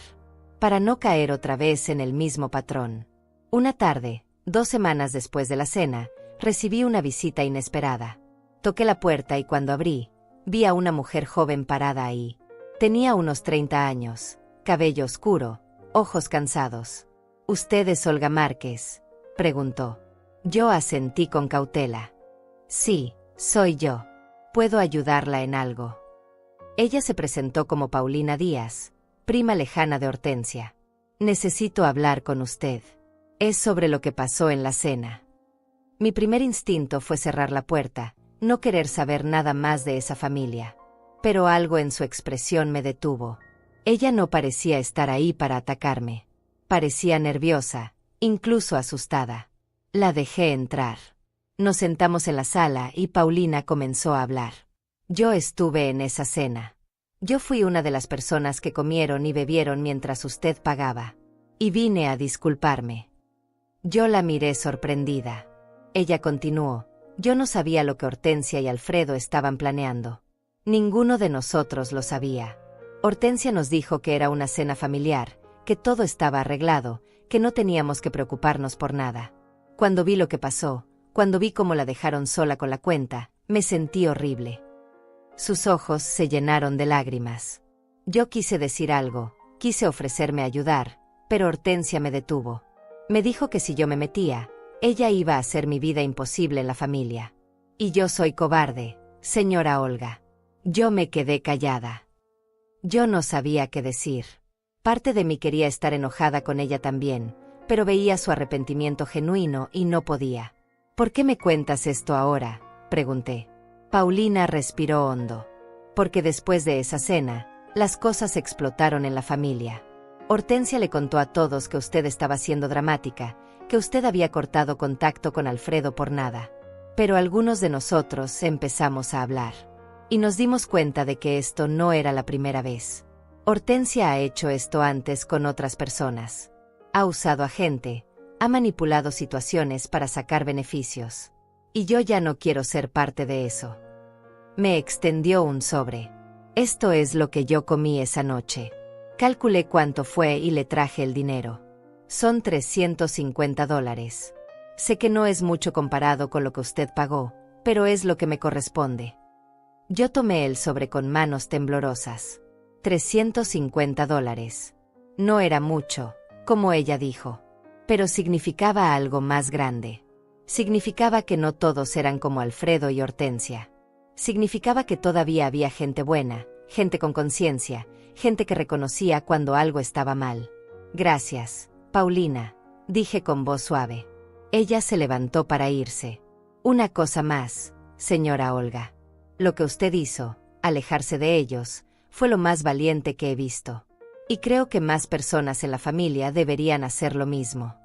Para no caer otra vez en el mismo patrón. Una tarde, 2 semanas después de la cena, recibí una visita inesperada. Toqué la puerta y cuando abrí, vi a una mujer joven parada ahí. Tenía unos 30 años, cabello oscuro, ojos cansados. ¿Usted es Olga Márquez?, preguntó. Yo asentí con cautela. Sí, soy yo. ¿Puedo ayudarla en algo? Ella se presentó como Paulina Díaz, prima lejana de Hortensia. Necesito hablar con usted. Es sobre lo que pasó en la cena. Mi primer instinto fue cerrar la puerta, no querer saber nada más de esa familia. Pero algo en su expresión me detuvo. Ella no parecía estar ahí para atacarme. Parecía nerviosa, incluso asustada. La dejé entrar. Nos sentamos en la sala y Paulina comenzó a hablar. Yo estuve en esa cena. Yo fui una de las personas que comieron y bebieron mientras usted pagaba. Y vine a disculparme. Yo la miré sorprendida. Ella continuó. Yo no sabía lo que Hortensia y Alfredo estaban planeando. Ninguno de nosotros lo sabía. Hortensia nos dijo que era una cena familiar, que todo estaba arreglado, que no teníamos que preocuparnos por nada. Cuando vi lo que pasó, cuando vi cómo la dejaron sola con la cuenta, me sentí horrible. Sus ojos se llenaron de lágrimas. Yo quise decir algo, quise ofrecerme a ayudar, pero Hortensia me detuvo. Me dijo que si yo me metía, ella iba a hacer mi vida imposible en la familia. Y yo soy cobarde, señora Olga. Yo me quedé callada. Yo no sabía qué decir. Parte de mí quería estar enojada con ella también, pero veía su arrepentimiento genuino y no podía. ¿Por qué me cuentas esto ahora?, pregunté. Paulina respiró hondo. Porque después de esa cena, las cosas explotaron en la familia. Hortensia le contó a todos que usted estaba siendo dramática, que usted había cortado contacto con Alfredo por nada. Pero algunos de nosotros empezamos a hablar. Y nos dimos cuenta de que esto no era la primera vez. Hortensia ha hecho esto antes con otras personas. Ha usado a gente, ha manipulado situaciones para sacar beneficios. Y yo ya no quiero ser parte de eso. Me extendió un sobre. Esto es lo que yo comí esa noche. Calculé cuánto fue y le traje el dinero. Son $350. Sé que no es mucho comparado con lo que usted pagó, pero es lo que me corresponde. Yo tomé el sobre con manos temblorosas. $350. No era mucho, como ella dijo. Pero significaba algo más grande. Significaba que no todos eran como Alfredo y Hortensia. Significaba que todavía había gente buena, gente con conciencia, gente que reconocía cuando algo estaba mal. Gracias, Paulina, dije con voz suave. Ella se levantó para irse. Una cosa más, señora Olga. Lo que usted hizo, alejarse de ellos, fue lo más valiente que he visto. Y creo que más personas en la familia deberían hacer lo mismo.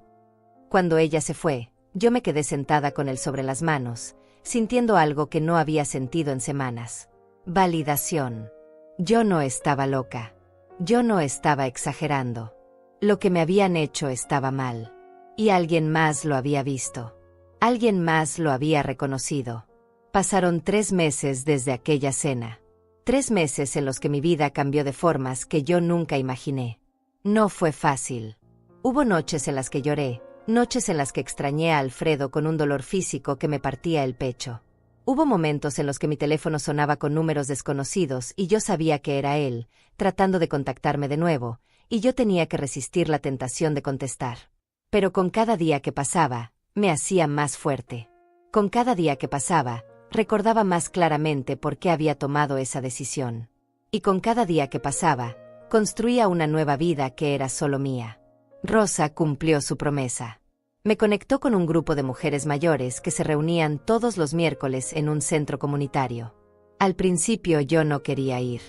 Cuando ella se fue, yo me quedé sentada con él sobre las manos, sintiendo algo que no había sentido en semanas. Validación. Yo no estaba loca. Yo no estaba exagerando. Lo que me habían hecho estaba mal. Y alguien más lo había visto. Alguien más lo había reconocido. Pasaron 3 meses desde aquella cena. 3 meses en los que mi vida cambió de formas que yo nunca imaginé. No fue fácil. Hubo noches en las que lloré, noches en las que extrañé a Alfredo con un dolor físico que me partía el pecho. Hubo momentos en los que mi teléfono sonaba con números desconocidos y yo sabía que era él, tratando de contactarme de nuevo, y yo tenía que resistir la tentación de contestar. Pero con cada día que pasaba, me hacía más fuerte. Con cada día que pasaba, recordaba más claramente por qué había tomado esa decisión. Y con cada día que pasaba, construía una nueva vida que era solo mía. Rosa cumplió su promesa. Me conectó con un grupo de mujeres mayores que se reunían todos los miércoles en un centro comunitario. Al principio yo no quería ir.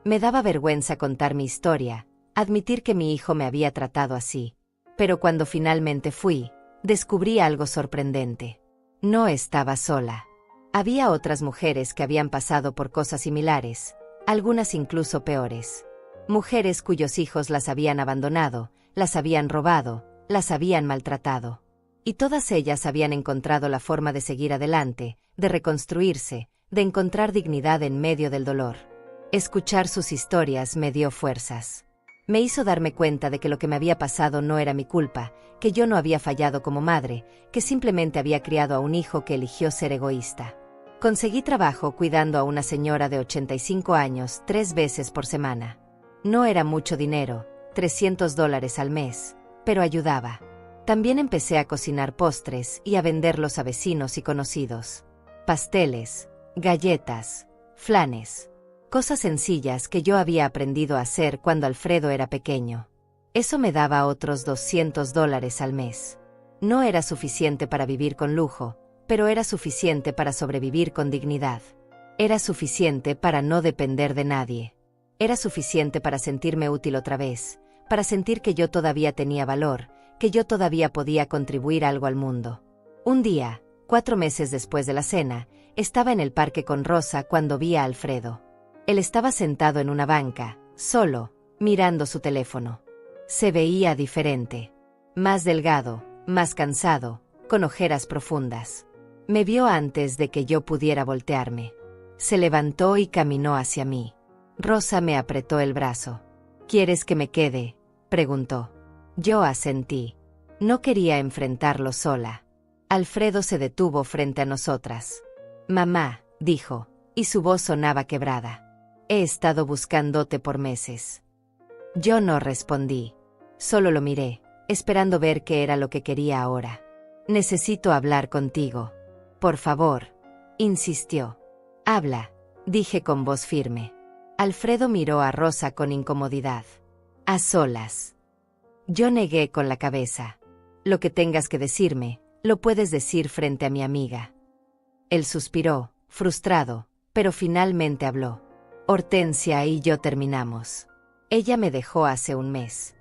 Me daba vergüenza contar mi historia, admitir que mi hijo me había tratado así. Pero cuando finalmente fui, descubrí algo sorprendente. No estaba sola. Había otras mujeres que habían pasado por cosas similares, algunas incluso peores. Mujeres cuyos hijos las habían abandonado, las habían robado, las habían maltratado. Y todas ellas habían encontrado la forma de seguir adelante, de reconstruirse, de encontrar dignidad en medio del dolor. Escuchar sus historias me dio fuerzas. Me hizo darme cuenta de que lo que me había pasado no era mi culpa, que yo no había fallado como madre, que simplemente había criado a un hijo que eligió ser egoísta. Conseguí trabajo cuidando a una señora de 85 años 3 veces por semana. No era mucho dinero, $300 al mes, pero ayudaba. También empecé a cocinar postres y a venderlos a vecinos y conocidos. Pasteles, galletas, flanes. Cosas sencillas que yo había aprendido a hacer cuando Alfredo era pequeño. Eso me daba otros $200 al mes. No era suficiente para vivir con lujo, pero era suficiente para sobrevivir con dignidad. Era suficiente para no depender de nadie. Era suficiente para sentirme útil otra vez, para sentir que yo todavía tenía valor, que yo todavía podía contribuir algo al mundo. Un día, 4 meses después de la cena, estaba en el parque con Rosa cuando vi a Alfredo. Él estaba sentado en una banca, solo, mirando su teléfono. Se veía diferente. Más delgado, más cansado, con ojeras profundas. Me vio antes de que yo pudiera voltearme. Se levantó y caminó hacia mí. Rosa me apretó el brazo. ¿Quieres que me quede?, preguntó. Yo asentí. No quería enfrentarlo sola. Alfredo se detuvo frente a nosotras. Mamá, dijo, y su voz sonaba quebrada. He estado buscándote por meses. Yo no respondí. Solo lo miré, esperando ver qué era lo que quería ahora. Necesito hablar contigo. Por favor, insistió. Habla, dije con voz firme. Alfredo miró a Rosa con incomodidad. A solas. Yo negué con la cabeza. Lo que tengas que decirme, lo puedes decir frente a mi amiga. Él suspiró, frustrado, pero finalmente habló. Hortensia y yo terminamos. Ella me dejó hace un mes.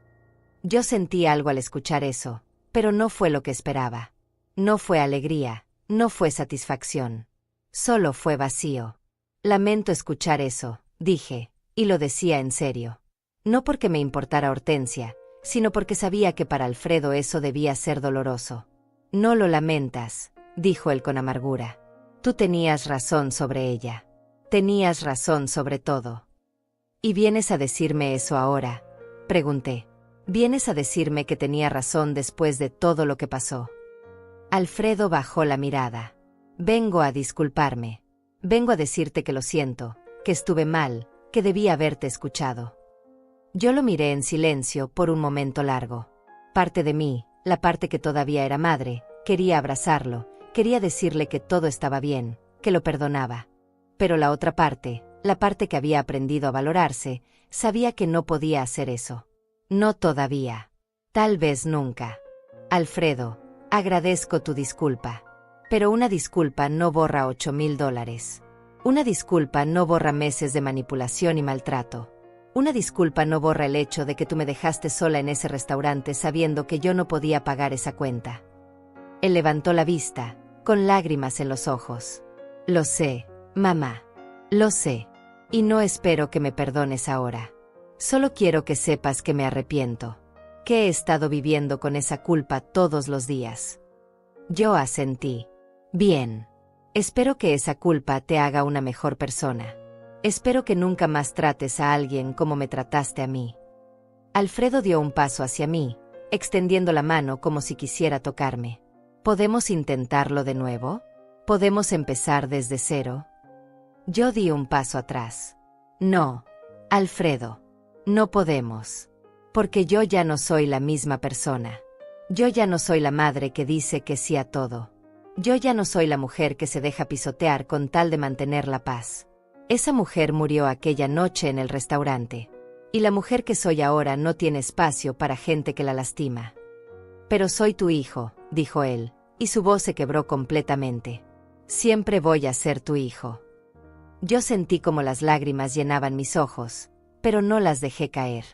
Yo sentí algo al escuchar eso, pero no fue lo que esperaba. No fue alegría, no fue satisfacción. Solo fue vacío. Lamento escuchar eso, dije, y lo decía en serio. No porque me importara Hortensia, sino porque sabía que para Alfredo eso debía ser doloroso. No lo lamentas, dijo él con amargura. Tú tenías razón sobre ella. Tenías razón sobre todo. ¿Y vienes a decirme eso ahora?, pregunté. ¿Vienes a decirme que tenía razón después de todo lo que pasó? Alfredo bajó la mirada. Vengo a disculparme. Vengo a decirte que lo siento, que estuve mal, que debía haberte escuchado. Yo lo miré en silencio por un momento largo. Parte de mí, la parte que todavía era madre, quería abrazarlo, quería decirle que todo estaba bien, que lo perdonaba. Pero la otra parte, la parte que había aprendido a valorarse, sabía que no podía hacer eso. No todavía. Tal vez nunca. Alfredo, agradezco tu disculpa. Pero una disculpa no borra $8,000. Una disculpa no borra meses de manipulación y maltrato. Una disculpa no borra el hecho de que tú me dejaste sola en ese restaurante sabiendo que yo no podía pagar esa cuenta. Él levantó la vista, con lágrimas en los ojos. Lo sé, mamá. Lo sé. Y no espero que me perdones ahora. Solo quiero que sepas que me arrepiento. que he estado viviendo con esa culpa todos los días. Yo asentí. Bien. Espero que esa culpa te haga una mejor persona. Espero que nunca más trates a alguien como me trataste a mí. Alfredo dio un paso hacia mí, extendiendo la mano como si quisiera tocarme. ¿Podemos intentarlo de nuevo? ¿Podemos empezar desde cero? Yo di un paso atrás. No, Alfredo. No podemos. Porque yo ya no soy la misma persona. Yo ya no soy la madre que dice que sí a todo. Yo ya no soy la mujer que se deja pisotear con tal de mantener la paz. Esa mujer murió aquella noche en el restaurante. Y la mujer que soy ahora no tiene espacio para gente que la lastima. Pero soy tu hijo, dijo él, y su voz se quebró completamente. Siempre voy a ser tu hijo. Yo sentí como las lágrimas llenaban mis ojos, pero no las dejé caer.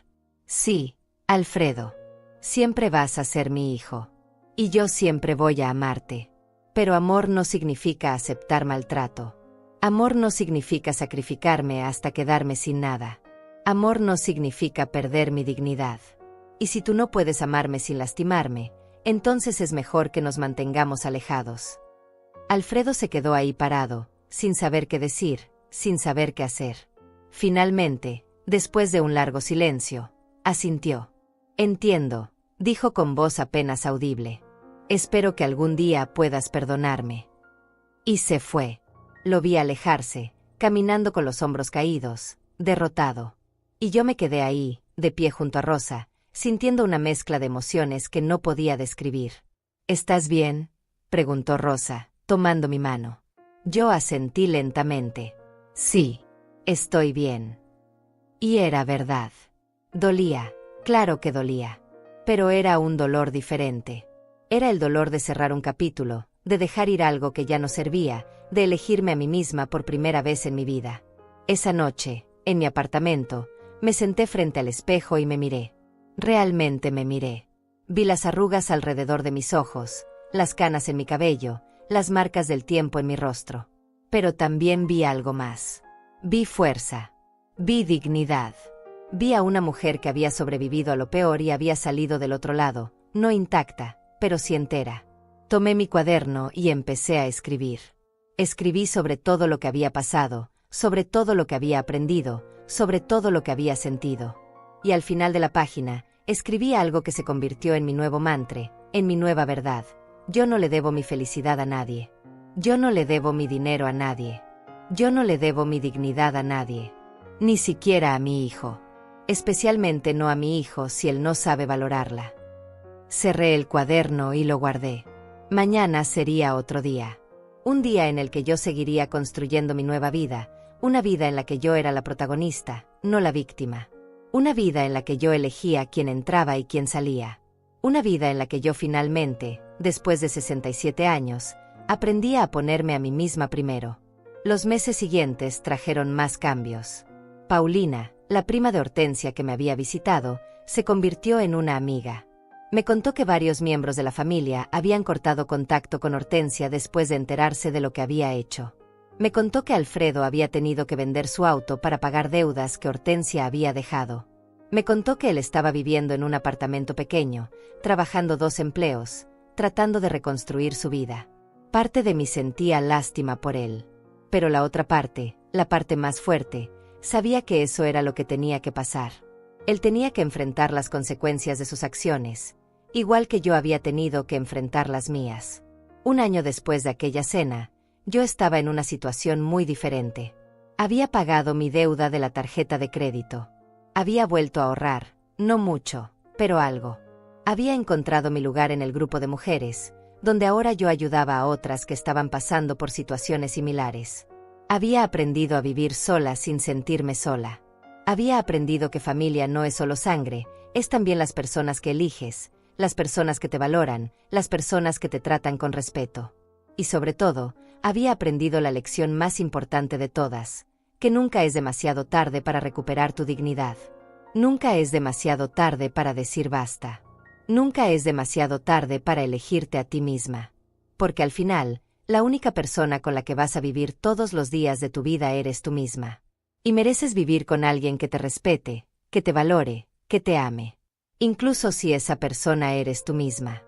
Sí, Alfredo. Siempre vas a ser mi hijo. Y yo siempre voy a amarte. Pero amor no significa aceptar maltrato. Amor no significa sacrificarme hasta quedarme sin nada. Amor no significa perder mi dignidad. Y si tú no puedes amarme sin lastimarme, entonces es mejor que nos mantengamos alejados. Alfredo se quedó ahí parado, sin saber qué decir, sin saber qué hacer. Finalmente, después de un largo silencio, asintió. Entiendo, dijo con voz apenas audible. Espero que algún día puedas perdonarme. Y se fue. Lo vi alejarse, caminando con los hombros caídos, derrotado. Y yo me quedé ahí, de pie junto a Rosa, sintiendo una mezcla de emociones que no podía describir. ¿Estás bien?, preguntó Rosa, tomando mi mano. Yo asentí lentamente. Sí, estoy bien. Y era verdad. Dolía, claro que dolía. Pero era un dolor diferente. Era el dolor de cerrar un capítulo, de dejar ir algo que ya no servía, de elegirme a mí misma por primera vez en mi vida. Esa noche, en mi apartamento, me senté frente al espejo y me miré. Realmente me miré. Vi las arrugas alrededor de mis ojos, las canas en mi cabello, las marcas del tiempo en mi rostro. Pero también vi algo más. Vi fuerza. Vi dignidad. Vi a una mujer que había sobrevivido a lo peor y había salido del otro lado, no intacta, pero sí entera. Tomé mi cuaderno y empecé a escribir. Escribí sobre todo lo que había pasado, sobre todo lo que había aprendido, sobre todo lo que había sentido. Y al final de la página, escribí algo que se convirtió en mi nuevo mantra, en mi nueva verdad. Yo no le debo mi felicidad a nadie. Yo no le debo mi dinero a nadie. Yo no le debo mi dignidad a nadie. Ni siquiera a mi hijo. Especialmente no a mi hijo si él no sabe valorarla. Cerré el cuaderno y lo guardé. Mañana sería otro día. Un día en el que yo seguiría construyendo mi nueva vida, una vida en la que yo era la protagonista, no la víctima. Una vida en la que yo elegía quién entraba y quién salía. Una vida en la que yo finalmente, después de 67 años, aprendía a ponerme a mí misma primero. Los meses siguientes trajeron más cambios. Paulina, la prima de Hortensia que me había visitado, se convirtió en una amiga. Me contó que varios miembros de la familia habían cortado contacto con Hortensia después de enterarse de lo que había hecho. Me contó que Alfredo había tenido que vender su auto para pagar deudas que Hortensia había dejado. Me contó que él estaba viviendo en un apartamento pequeño, trabajando 2 empleos, tratando de reconstruir su vida. Parte de mí sentía lástima por él. Pero la otra parte, la parte más fuerte, sabía que eso era lo que tenía que pasar. Él tenía que enfrentar las consecuencias de sus acciones, igual que yo había tenido que enfrentar las mías. Un año después de aquella cena, yo estaba en una situación muy diferente. Había pagado mi deuda de la tarjeta de crédito. Había vuelto a ahorrar, no mucho, pero algo. Había encontrado mi lugar en el grupo de mujeres, donde ahora yo ayudaba a otras que estaban pasando por situaciones similares. Había aprendido a vivir sola sin sentirme sola. Había aprendido que familia no es solo sangre, es también las personas que eliges, las personas que te valoran, las personas que te tratan con respeto. Y sobre todo, había aprendido la lección más importante de todas, que nunca es demasiado tarde para recuperar tu dignidad. Nunca es demasiado tarde para decir basta. Nunca es demasiado tarde para elegirte a ti misma. Porque al final, la única persona con la que vas a vivir todos los días de tu vida eres tú misma. Y mereces vivir con alguien que te respete, que te valore, que te ame. incluso si esa persona eres tú misma.